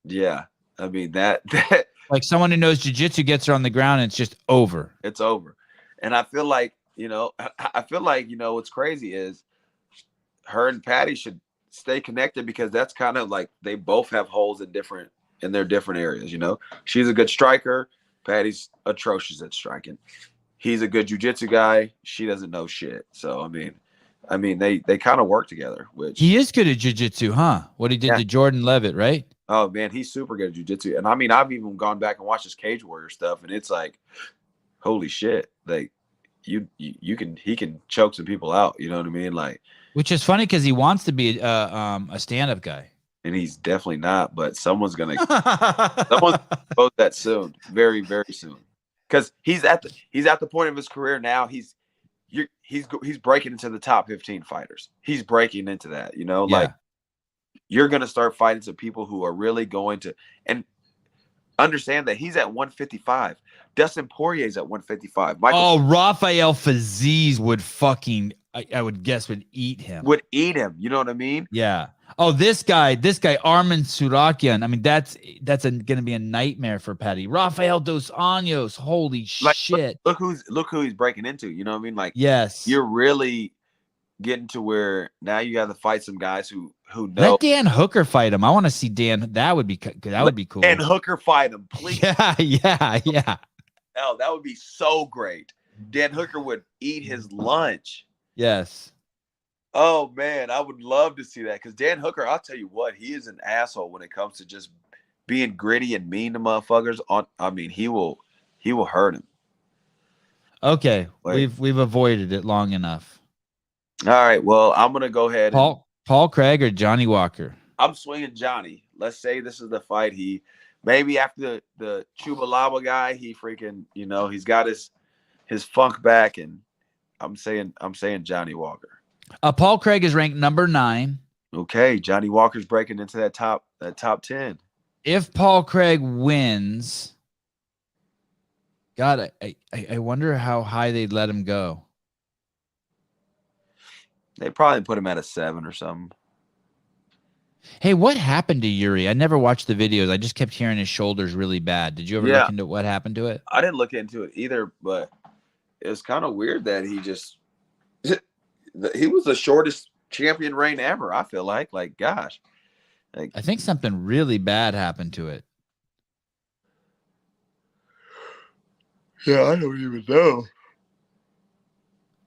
Yeah. That
like someone who knows jiu-jitsu gets her on the ground and it's just over.
It's over. And I feel like, what's crazy is her and Patty should stay connected because that's kind of like they both have holes in their different areas, She's a good striker. Patty's atrocious at striking. He's a good jiu-jitsu guy. She doesn't know shit. So, they kind of work together, which
he is good at jiu-jitsu, huh? What he did to Jordan Levitt, right?
Oh man, he's super good at jiu-jitsu. And I've even gone back and watched his Cage Warrior stuff and it's like, holy shit. Like he can choke some people out. You know what I mean? Like,
which is funny because he wants to be a stand-up guy.
And he's definitely not, but someone's gonna post that soon. Very, very soon. because he's at the point of his career now. He's breaking into the top 15 fighters. He's breaking into that, like you're going to start fighting some people who are really going to, and understand that he's at 155. Dustin Poirier's at 155.
Rafael Fiziev would fucking, I would guess, would eat him.
Would eat him. You know what I mean?
Yeah. Oh, this guy, Arman Surakian. I mean, that's going to be a nightmare for Patty. Rafael Dos Anjos. Holy shit.
Look who he's breaking into. You know what I mean? Like,
yes,
you're really getting to where now you got to fight some guys who know.
Let Dan Hooker fight him. I want to see Dan. That would be cool.
Dan Hooker fight him, please.
Yeah.
Oh, that would be so great. Dan Hooker would eat his lunch.
Yes.
Oh man, I would love to see that, because Dan Hooker, I'll tell you what, he is an asshole when it comes to just being gritty and mean to motherfuckers. He will hurt him.
Okay, we've avoided it long enough.
All right, well, I'm gonna go ahead.
Paul Craig or Johnny Walker?
I'm swinging Johnny. Let's say this is the fight. He maybe after the Chubalaba guy, he freaking he's got his funk back, and I'm saying Johnny Walker.
Paul Craig is ranked number 9.
Okay, Johnny Walker's breaking into that top 10.
If Paul Craig wins, God, I wonder how high they'd let him go.
They probably put him at a 7 or something.
Hey, what happened to Yuri? I never watched the videos. I just kept hearing his shoulders really bad. Did you ever look into what happened to it?
I didn't look into it either, but it was kind of weird that he was the shortest champion reign ever. I feel like gosh.
I think something really bad happened to it.
Yeah, I don't even know.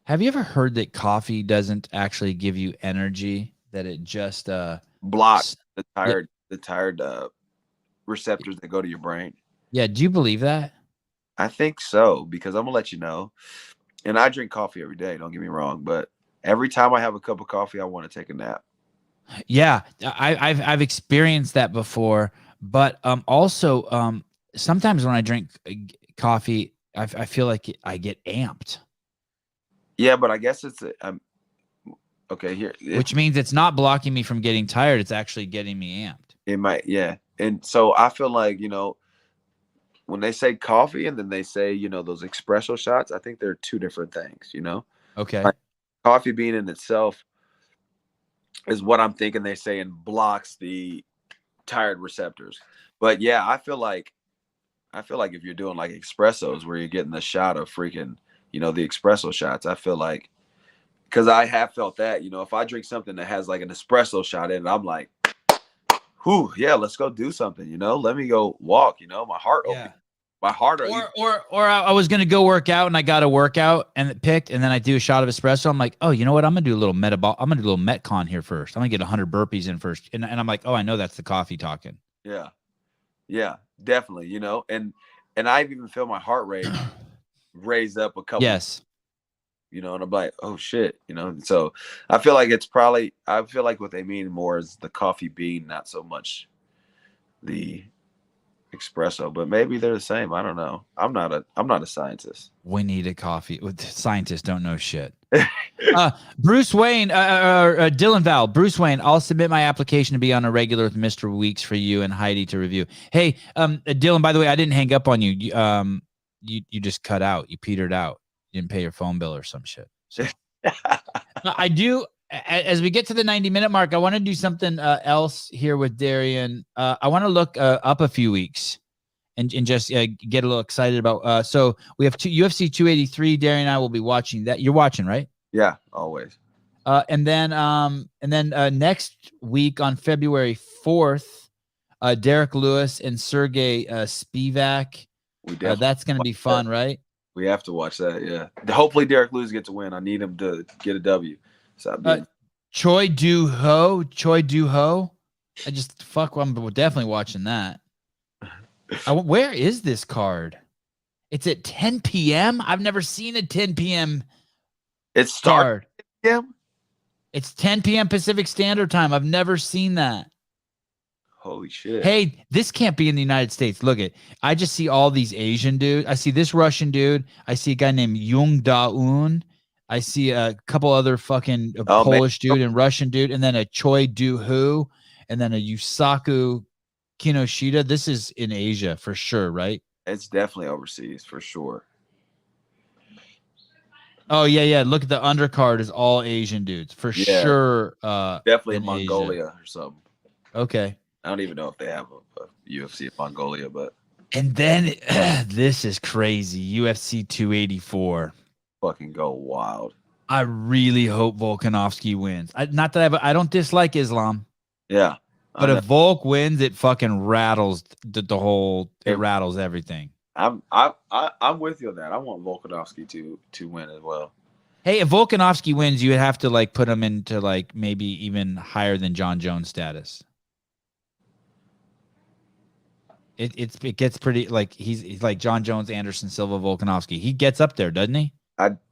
Have you ever heard that coffee doesn't actually give you energy? That it just
blocks the tired receptors that go to your brain.
Yeah, do you believe that?
I think so, because I'm gonna let you know. And I drink coffee every day, don't get me wrong, but every time I have a cup of coffee, I want to take a nap.
Yeah, I've experienced that before, but also sometimes when I drink coffee, I feel like I get amped.
Yeah, but I guess it's okay here,
which means it's not blocking me from getting tired. It's actually getting me amped.
It might, yeah. And so I feel like when they say coffee and then they say those espresso shots, I think they're two different things.
Okay.
Like, coffee bean in itself is what I'm thinking they're saying blocks the tired receptors. But yeah, I feel like if you're doing like espressos where you're getting the shot of freaking, the espresso shots, I feel like, because I have felt that, if I drink something that has like an espresso shot in it, I'm like, whew, yeah, let's go do something, let me go walk, my heart open. My heart.
Or I was gonna go work out and I got a workout and it picked, and then I do a shot of espresso. I'm like, oh, you know what? I'm gonna do a little Metcon here first. I'm gonna get 100 burpees in first, and I'm like, oh, I know that's the coffee talking.
Yeah, definitely. And I've even feel my heart rate raise up a couple.
Yes.
And I'm like, oh shit, So I feel like what they mean more is the coffee bean, not so much the espresso, but maybe they're the same. I don't know. I'm not a scientist.
We need a coffee. Scientists don't know shit. Bruce Wayne, Dylan Val, Bruce Wayne, I'll submit my application to be on a regular with Mr. Weeks for you and Heidi to review. Hey, Dylan, by the way, I didn't hang up on you. You just cut out. You petered out. You didn't pay your phone bill or some shit. So. I do. As we get to the 90-minute mark, I want to do something else here with Darian. I want to look up a few weeks and just get a little excited about. So we have UFC 283. Darian and I will be watching that. You're watching, right?
Yeah, always.
And then next week on February 4th, Derek Lewis and Sergey Spivak. That's going to be fun, right?
We have to watch that. Yeah. Hopefully Derek Lewis gets a win. I need him to get a W.
Choi Do-ho. I'm definitely watching that. Where is this card? It's at 10 p.m. I've never seen a 10 p.m.
It's card.
It's 10 p.m. Pacific Standard Time. I've never seen that.
Holy shit.
Hey, this can't be in the United States. Look at, I just see all these Asian dudes. I see this Russian dude. I see a guy named Jung Da-un. I see a couple other fucking Polish dude and Russian dude, and then a Choi Do-hoo, and then a Yusaku Kinoshita. This is in Asia for sure, right?
It's definitely overseas for sure.
Oh yeah. Look at the undercard is all Asian dudes for sure.
Definitely in Mongolia or something.
Okay.
I don't even know if they have a UFC in Mongolia, but.
And then this is crazy. UFC 284.
Fucking go wild.
I really hope Volkanovski wins. Not that I don't dislike Islam.
Yeah.
But if Volk wins, it fucking rattles the whole. It rattles everything.
I'm with you on that. I want Volkanovski to win as well.
Hey, if Volkanovski wins, you would have to like put him into like maybe even higher than John Jones status. It gets pretty like he's like John Jones, Anderson Silva, Volkanovski. He gets up there, doesn't he?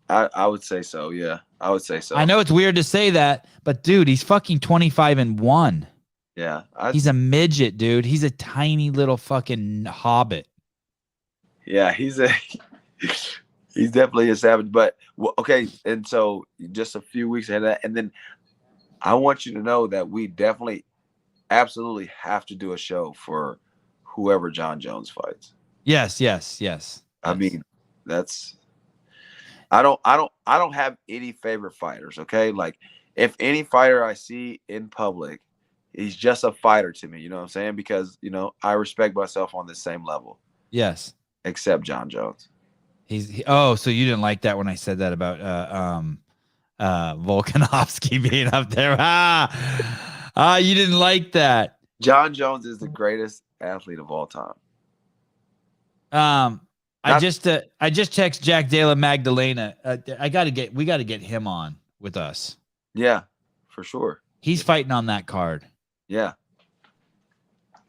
I would say so. Yeah, I would say so.
I know it's weird to say that, but dude, he's fucking 25-1.
Yeah,
he's a midget, dude. He's a tiny little fucking hobbit.
Yeah, he's definitely a savage. But okay, and so just a few weeks ahead of that, and then I want you to know that we definitely, absolutely have to do a show for whoever John Jones fights.
Yes.
I mean, that's. I don't have any favorite fighters. Okay, like if any fighter I see in public, he's just a fighter to me. You know what I'm saying? Because I respect myself on the same level.
Yes.
Except John Jones.
So you didn't like that when I said that about Volkanovski being up there. You didn't like that.
John Jones is the greatest athlete of all time.
I just text Jack Della Magdalena. We got to get him on with us.
Yeah, for sure.
He's fighting on that card.
Yeah.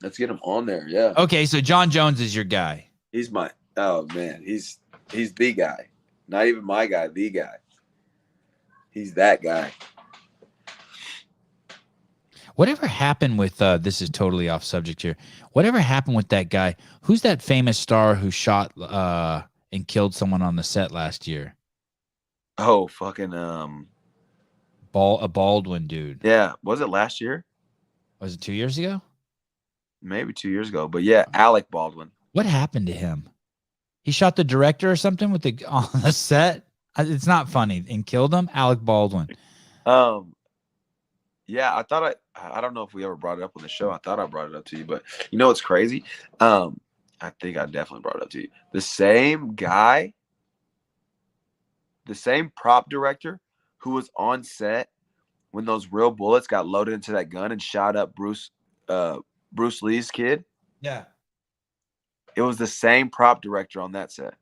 Let's get him on there. Yeah.
Okay, so John Jones is your guy.
He's my he's the guy. Not even my guy, the guy. He's that guy.
Whatever happened with this is totally off subject here. Whatever happened with that guy? Who's that famous star who shot and killed someone on the set last year?
Oh, fucking
a Baldwin dude.
Yeah, was it last year?
Was it 2 years ago?
Maybe 2 years ago, but yeah, Alec Baldwin.
What happened to him? He shot the director or something on the set. It's not funny, and killed him. Alec Baldwin.
Yeah, I don't know if we ever brought it up on the show. I thought I brought it up to you, but it's crazy. I think I definitely brought it up to you. The same guy, the same prop director who was on set when those real bullets got loaded into that gun and shot up Bruce Lee's kid.
Yeah.
It was the same prop director on that set.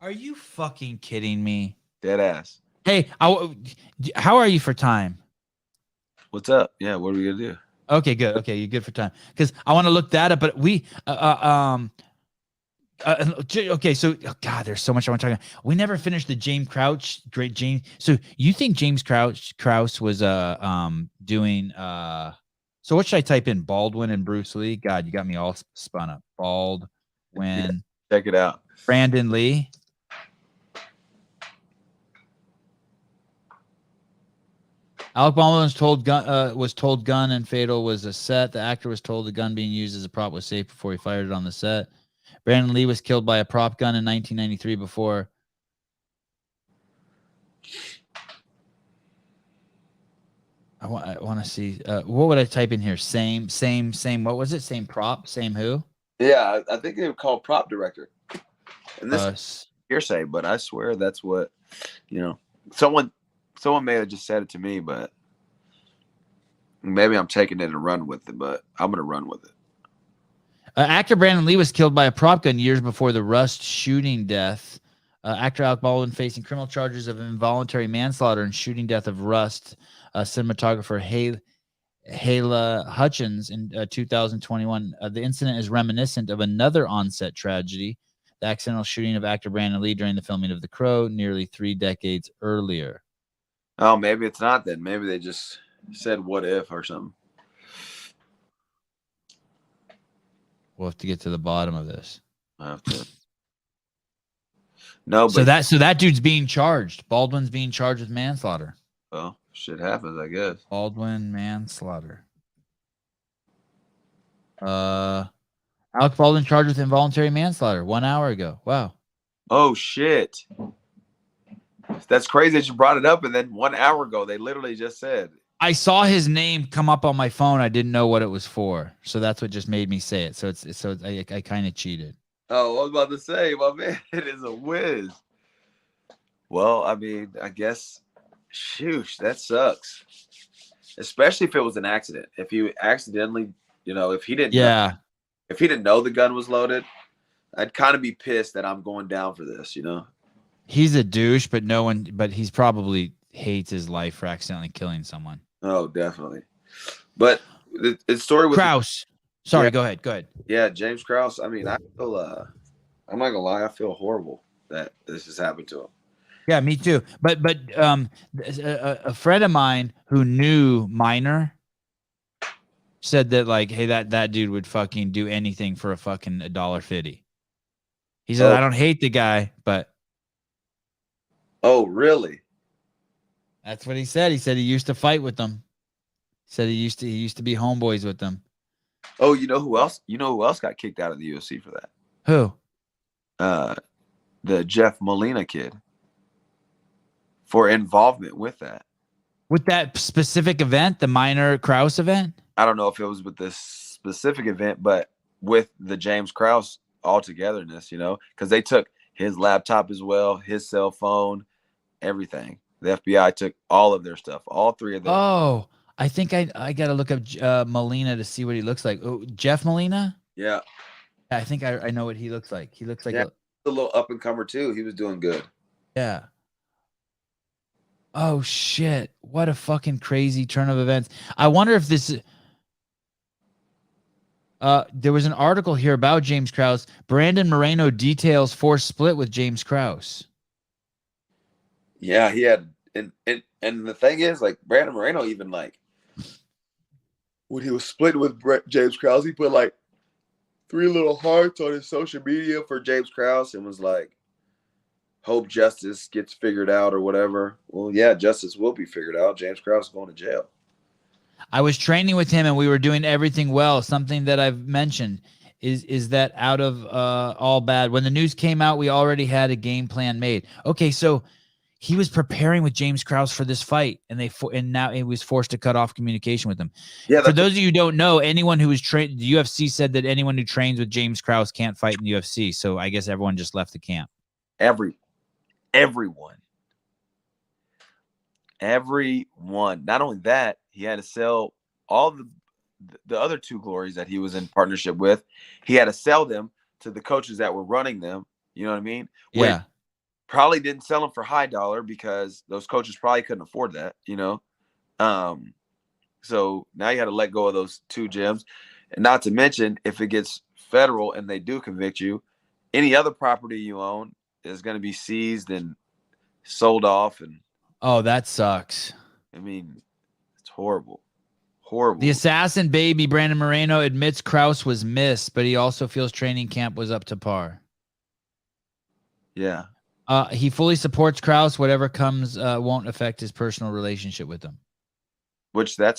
Are you fucking kidding me?
Dead ass.
Hey, how are you for time?
What's up? Yeah, what are we gonna do?
Okay, good. Okay, you're good for time because I want to look that up. But okay, so God, there's so much I want to talk about. We never finished the James Crouch, great James. So you think James Krause was doing So what should I type in? Baldwin and Bruce Lee? God, you got me all spun up. Baldwin.
Check it out.
Brandon Lee. Alec Baldwin was told gun and fatal was a set. The actor was told the gun being used as a prop was safe before he fired it on the set. Brandon Lee was killed by a prop gun in 1993 before. I want to see. What would I type in here? Same. What was it? Same prop? Same who?
Yeah, I think they were called prop director. And this hearsay, but I swear that's what, someone may have just said it to me, but maybe I'm taking it and run with it, but I'm going to run with it.
Actor Brandon Lee was killed by a prop gun years before the Rust shooting death. Actor Alec Baldwin facing criminal charges of involuntary manslaughter and shooting death of Rust. Cinematographer Hala Hutchins in 2021. The incident is reminiscent of another on-set tragedy, the accidental shooting of actor Brandon Lee during the filming of The Crow nearly 3 decades earlier.
Oh, maybe it's not then. Maybe they just said what if or something.
We'll have to get to the bottom of this.
I have to. No,
So
but
that dude's being charged. Baldwin's being charged with manslaughter.
well, shit happens, I guess.
Baldwin manslaughter. Alex Baldwin charged with involuntary manslaughter 1 hour ago. Wow.
Oh shit. That's crazy that you brought it up, and then 1 hour ago they literally just said.
I saw his name come up on my phone. I didn't know what it was for, so that's what just made me say it. So I kind of cheated.
Oh, I was about to say, my man, it is a whiz. Well, I mean, I guess, shoot, that sucks. Especially if it was an accident. If you accidentally, if he didn't, if he didn't know the gun was loaded, I'd kind of be pissed that I'm going down for this.
He's a douche, but he's probably hates his life for accidentally killing someone.
Oh, definitely. But the story with
Krause. Sorry, go ahead.
Yeah, James Krause. I mean, I feel I'm not gonna lie, I feel horrible that this has happened to him.
Yeah, me too. But a friend of mine who knew Minor said that like, hey, that dude would fucking do anything for a fucking $1.50. He said, I don't hate the guy, but
oh, really?
That's what he said. He said he used to fight with them. He said he used to be homeboys with them.
Oh, you know who else? You know who else got kicked out of the UFC for that?
Who?
The Jeff Molina kid for involvement with that.
With that specific event, the Minor Krause event?
I don't know if it was with this specific event, but with the James Krause altogetherness, because they took his laptop as well, his cell phone, everything. The FBI took all of their stuff, all three of them.
Oh, I think I got to look up Molina to see what he looks like. Oh, Jeff Molina?
Yeah.
I think I know what he looks like. He looks like
a little up and comer too. He was doing good.
Yeah. Oh shit! What a fucking crazy turn of events. I wonder if this. There was an article here about James Krause. Brandon Moreno details forced split with James Krause.
Yeah, he had, and the thing is, like Brandon Moreno, even like when he was split with James Krause, he put like 3 little hearts on his social media for James Krause and was like, hope justice gets figured out or whatever. Well, yeah, justice will be figured out. James Krause is going to jail.
I was training with him and we were doing everything well. Something that I've mentioned is that out of all bad, when the news came out, we already had a game plan made. Okay, so he was preparing with James Krause for this fight, and now he was forced to cut off communication with him. Yeah. For those of you who don't know, anyone who was trained, the UFC said that anyone who trains with James Krause can't fight in the UFC. So I guess everyone just left the camp.
Everyone. Not only that, he had to sell all the other 2 glories that he was in partnership with. He had to sell them to the coaches that were running them. You know what I mean?
Yeah.
Probably didn't sell them for high dollar because those coaches probably couldn't afford that, So now you had to let go of those 2 gyms. And not to mention, if it gets federal and they do convict you, any other property you own is going to be seized and sold off. And
oh, that sucks.
I mean, it's horrible.
The assassin baby, Brandon Moreno, admits Krause was missed, but he also feels training camp was up to par.
Yeah.
He fully supports Krause. Whatever comes won't affect his personal relationship with him.
Which that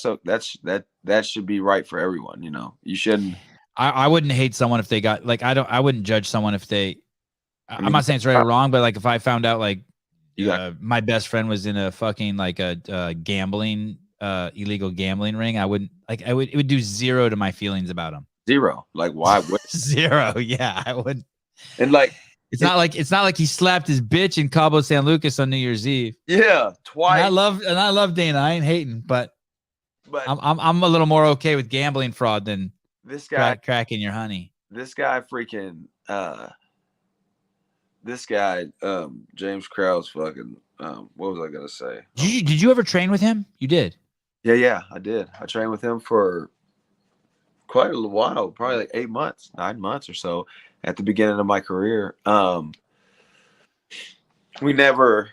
should be right for everyone. You shouldn't.
I wouldn't hate someone if they got like I wouldn't judge someone if they. I'm not saying it's right or wrong, but like if I found out like my best friend was in a fucking like a gambling illegal gambling ring, it would do 0 to my feelings about him.
0. Like why would
0? Yeah, I would.
And like.
It's not like he slapped his bitch in Cabo San Lucas on New Year's Eve.
Yeah, twice.
And I love Dana. I ain't hating, but I'm a little more okay with gambling fraud than
this guy
cracking your honey.
This guy freaking James Krause fucking what was I gonna say?
Did you ever train with him? You did.
Yeah, I did. I trained with him for quite a while, probably like 8 months, 9 months or so. At the beginning of my career, we never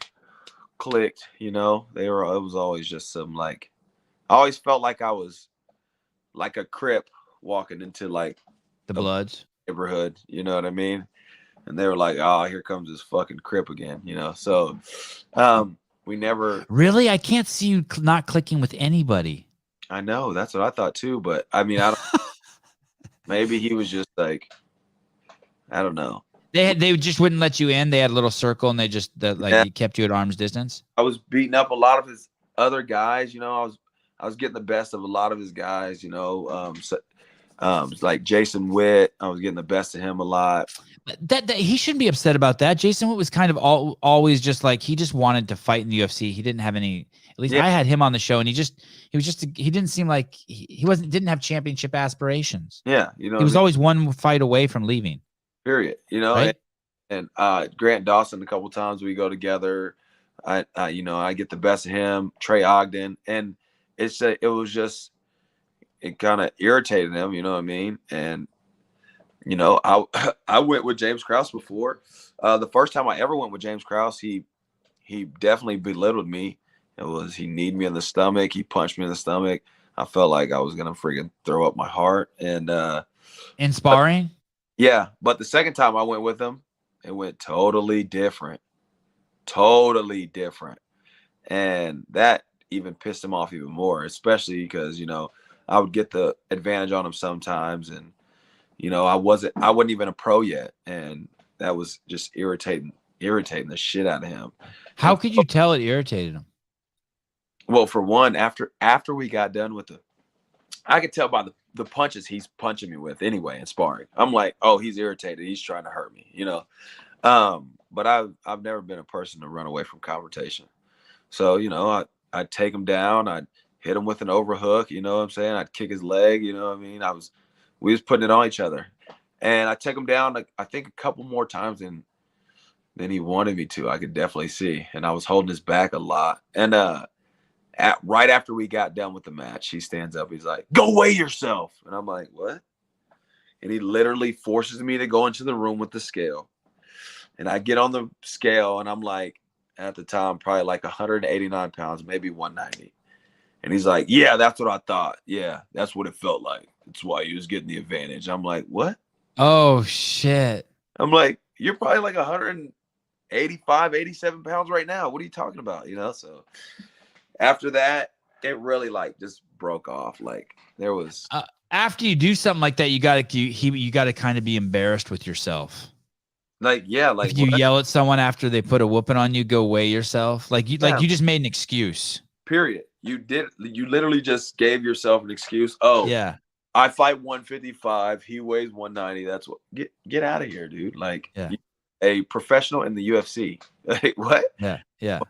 clicked, It was always just some like, I always felt like I was like a Crip walking into like
The Bloods.
neighborhood, you know what I mean? And they were like, "Oh, here comes this fucking Crip again," you know. So, we never.
Really, I can't see you not clicking with anybody.
I know that's what I thought too, but I mean, I don't. Maybe he was just like, I don't know.
They just wouldn't let you in. They had a little circle and they just
Yeah.
he kept you at arm's distance.
I was beating up a lot of his other guys, you know. I was getting the best of a lot of his guys, you know. Like Jason Witt, I was getting the best of him a lot.
That he shouldn't be upset about that. Jason Witt was kind of always just like he just wanted to fight in the UFC. He didn't have any. At least I had him on the show, and he didn't seem like he didn't have championship aspirations.
Yeah, you know,
he was always one fight away from leaving.
Period. You know,
right?
and Grant Dawson, a couple times we go together. I get the best of him. Trey Ogden, and it was just. It kind of irritated him, you know what I mean? And, you know, I went with James Krause before. The first time I ever went with James Krause, he definitely belittled me. He kneed me in the stomach. He punched me in the stomach. I felt like I was going to freaking throw up my heart. And
in sparring?
Yeah. But the second time I went with him, it went totally different. Totally different. And that even pissed him off even more, especially because, you know, I would get the advantage on him sometimes, and you know I wasn't even a pro yet, and that was just irritating the shit out of him.
How could you tell it irritated him?
Well, for one, after we got done with I could tell by the punches he's punching me with anyway in sparring. I'm like, oh, he's irritated. He's trying to hurt me, you know. But I've never been a person to run away from confrontation. So you know, I'd take him down. I'd hit him with an overhook, you know what I'm saying? I'd kick his leg, you know what I mean? We was putting it on each other. And I took him down, like, I think a couple more times than he wanted me to. I could definitely see. And I was holding his back a lot. And right after we got done with the match, he stands up. He's like, "Go weigh yourself." And I'm like, "What?" And he literally forces me to go into the room with the scale. And I get on the scale, and I'm like, at the time, probably like 189 pounds, maybe 190. And he's like, "Yeah, that's what I thought. Yeah, that's what it felt like. That's why he was getting the advantage." I'm like, "What?"
Oh, shit.
I'm like, "You're probably like 185, 87 pounds right now. What are you talking about?" You know, so after that, it really like just broke off. Like there was
after you do something like that, you gotta kind of be embarrassed with yourself.
Like, yeah, like
if you yell at someone after they put a whooping on you, go weigh yourself. Like you just made an excuse.
Period. You literally just gave yourself an excuse. Oh,
yeah.
I fight 155. He weighs 190. That's what. Get out of here, dude. Like, a professional in the UFC. Like, what?
Yeah, yeah.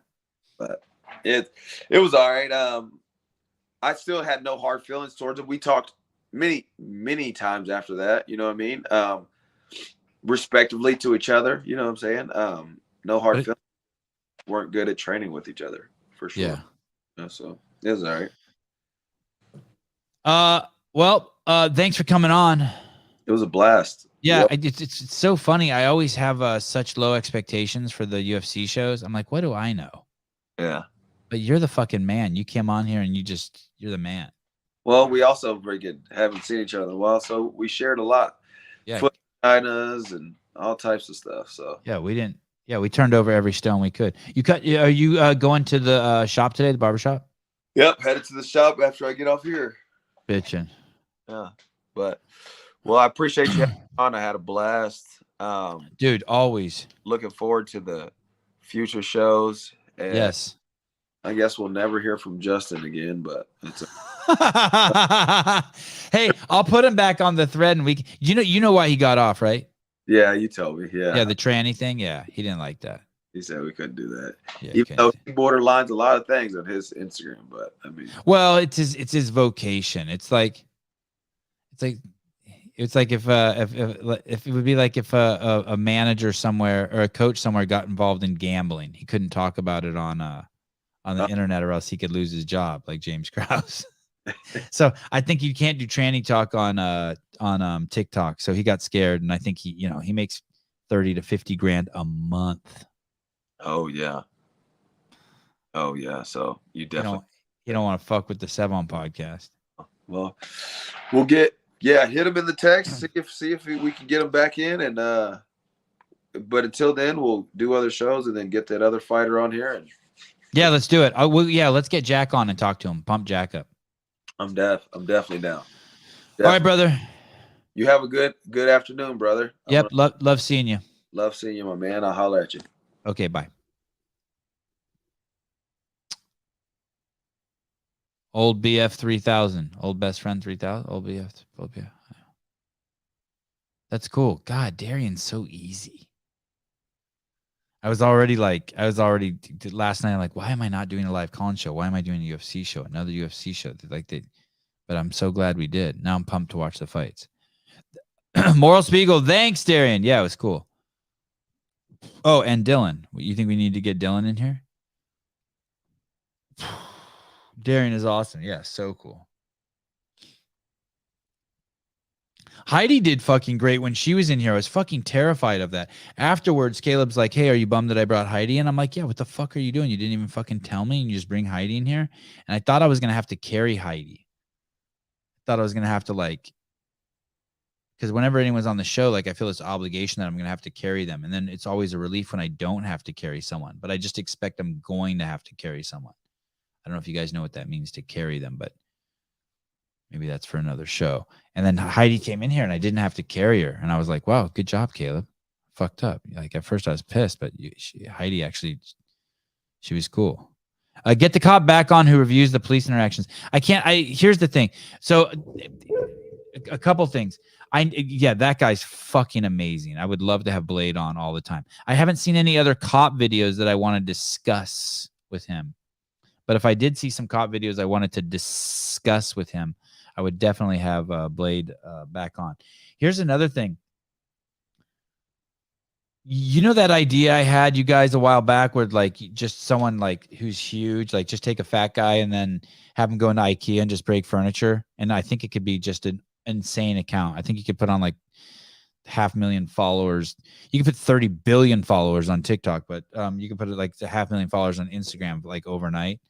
But it was all right. I still had no hard feelings towards him. We talked many times after that. You know what I mean? Respectively to each other. You know what I'm saying? No hard feelings. Weren't good at training with each other for sure.
Yeah.
So it was all
right. Well, thanks for coming on.
It was a blast.
Yeah, yep. It's so funny. I always have such low expectations for the UFC shows. I'm like, what do I know?
Yeah.
But you're the fucking man. You came on here and you're the man.
Well, we also haven't seen each other in a while, so we shared a lot.
Yeah.
Foot China's and all types of stuff. So
yeah, we didn't. Yeah, we turned over every stone we could. Are you going to the shop today, the barbershop?
Yep, headed to the shop after I get off here.
Bitching.
Yeah, but well, I appreciate you having on. I had a blast.
Dude, always.
Looking forward to the future shows. And
yes.
I guess we'll never hear from Justin again, but it's
hey, I'll put him back on the thread, and you know why he got off, right?
Yeah, you told me. Yeah.
Yeah, the tranny thing. Yeah, he didn't like that.
He said we couldn't do that.
Yeah,
even though he borderlines a lot of things on his Instagram, but I mean,
well, it's his vocation. It's like if it would be like if a manager somewhere or a coach somewhere got involved in gambling, he couldn't talk about it on the internet, or else he could lose his job, like James Krause. So I think you can't do tranny talk on TikTok. So he got scared, and I think he makes 30 to 50 grand a month.
Oh yeah. So you definitely
you don't want to fuck with the Sevon podcast.
Well, we'll get Yeah, hit him in the text. See if we can get him back in, and but until then, we'll do other shows and then get that other fighter on here. And
yeah, let's do it. Yeah, let's get Jack on and talk to him. Pump Jack up.
I'm definitely down. Definitely.
All right, brother.
You have a good afternoon, brother.
Yep, love seeing you.
Love seeing you, my man. I'll holler at you.
Okay, bye. Old BF 3000, old best friend 3000, old BF. That's cool. God, Darian's so easy. I was already last night, like, why am I not doing a live call-in show? Why am I doing a UFC show? Another UFC show. But I'm so glad we did. Now I'm pumped to watch the fights. Moral Spiegel, thanks, Darian. Yeah, it was cool. Oh, and Dylan. You think we need to get Dylan in here? Darian is awesome. Yeah, so cool. Heidi did fucking great when she was in here. I was fucking terrified of that. Afterwards, Caleb's like, hey, are you bummed that I brought Heidi in? I'm like, yeah, what the fuck are you doing? You didn't even fucking tell me, and you just bring Heidi in here? And I thought I was going to have to carry Heidi. I thought I was going to have to, like, because whenever anyone's on the show, like, I feel this obligation that I'm going to have to carry them. And then it's always a relief when I don't have to carry someone. But I just expect I'm going to have to carry someone. I don't know if you guys know what that means to carry them, but maybe that's for another show. And then Heidi came in here and I didn't have to carry her. And I was like, wow, good job, Caleb. Fucked up. Like, at first I was pissed, but Heidi actually, she was cool. Get the cop back on who reviews the police interactions. Here's the thing. So a couple things. That guy's fucking amazing. I would love to have Blade on all the time. I haven't seen any other cop videos that I want to discuss with him. But if I did see some cop videos I wanted to discuss with him, I would definitely have Blade back on. Here's another thing. You know that idea I had, you guys, a while back, where, like, just someone, like, who's huge, like, just take a fat guy and then have him go into IKEA and just break furniture? And I think it could be just an insane account. I think you could put on, like, 500,000 followers. You can put 30 billion followers on TikTok, but you can put it, like, 500,000 followers on Instagram, like, overnight.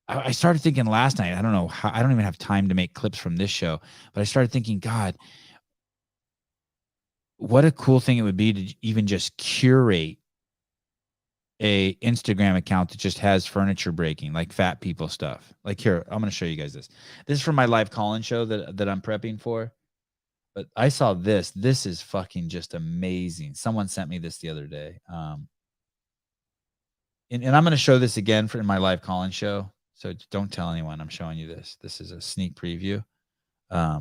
I started thinking last night, I don't know how, I don't even have time to make clips from this show, but I started thinking, God, what a cool thing it would be to even just curate a Instagram account that just has furniture breaking, like fat people stuff. Like, here, I'm going to show you guys this. This is from my live call-in show that I'm prepping for. But I saw this. This is fucking just amazing. Someone sent me this the other day. And I'm going to show this again in my live call-in show. So don't tell anyone I'm showing you this. This is a sneak preview. I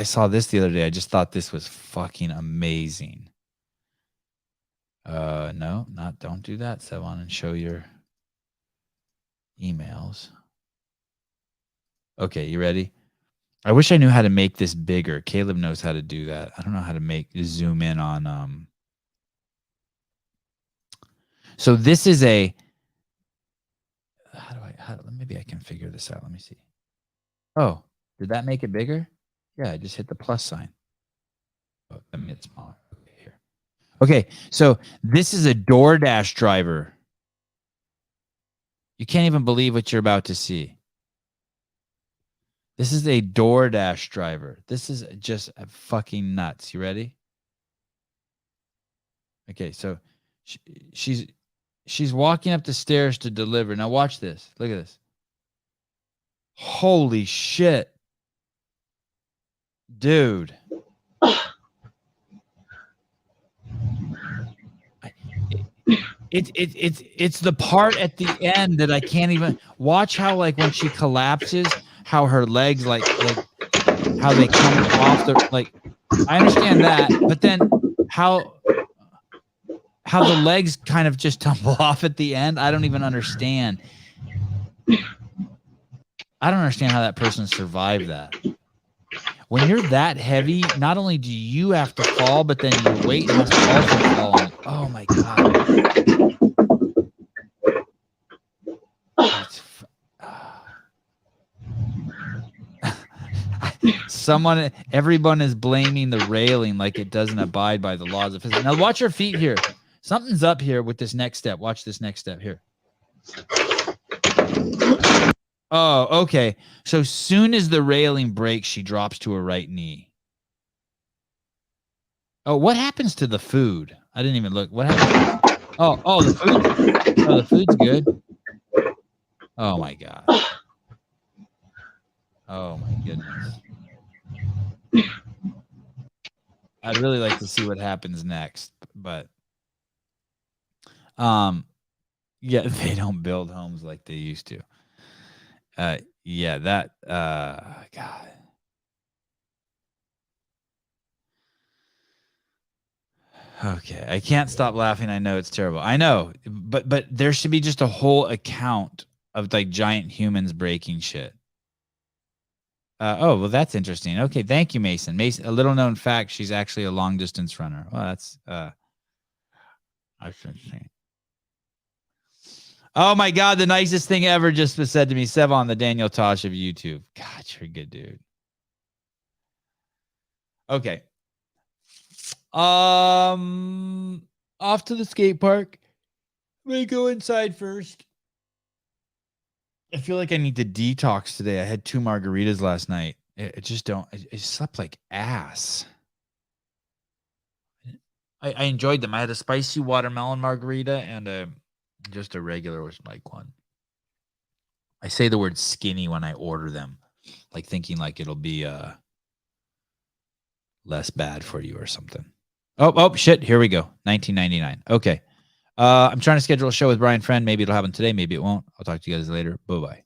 saw this the other day. I just thought this was fucking amazing. No, don't do that. Sevon, and show your emails. Okay, you ready? I wish I knew how to make this bigger. Caleb knows how to do that. I don't know how to zoom in on so this is a maybe I can figure this out. Let me see. Oh, did that make it bigger? Yeah, I just hit the plus sign. Oh, let me get smaller. Okay, here. Okay, so this is a DoorDash driver. You can't even believe what you're about to see. This is a DoorDash driver. This is just fucking nuts. You ready? Okay, so she's walking up the stairs to deliver. Now watch this. Look at this. Holy shit. Dude. It's the part at the end that I can't even watch. How, like, when she collapses, how her legs like how they come off the, like, I understand that, but then how the legs kind of just tumble off at the end. I don't even understand. I don't understand how that person survived that. When you're that heavy, not only do you have to fall, but then your weight has to also fall on. Oh my God. Everyone is blaming the railing like it doesn't abide by the laws of physics. Now watch your feet here. Something's up here with this next step. Watch this next step here. Oh, okay. So soon as the railing breaks, she drops to her right knee. Oh, what happens to the food? I didn't even look. What happened? Oh, the food. Oh, the food's good. Oh my God. Oh my goodness. I'd really like to see what happens next, but yeah, they don't build homes like they used to. Yeah, that God. Okay, I can't stop laughing. I know it's terrible. I know, but there should be just a whole account of like giant humans breaking shit. Oh, well, that's interesting. Okay, thank you, Mason. Mason, a little known fact: she's actually a long distance runner. Well, that's interesting. Oh my God, the nicest thing ever just was said to me, Sevon, the Daniel Tosh of YouTube. God, you're a good dude. Okay. Off to the skate park. Let me go inside first. I feel like I need to detox today. I had 2 margaritas last night. I just don't. I slept like ass. I enjoyed them. I had a spicy watermelon margarita and just a regular was like one. I say the word skinny when I order them, like thinking like it'll be less bad for you or something. Oh shit! Here we go. 1999. Okay. I'm trying to schedule a show with Brian Friend. Maybe it'll happen today. Maybe it won't. I'll talk to you guys later. Bye bye.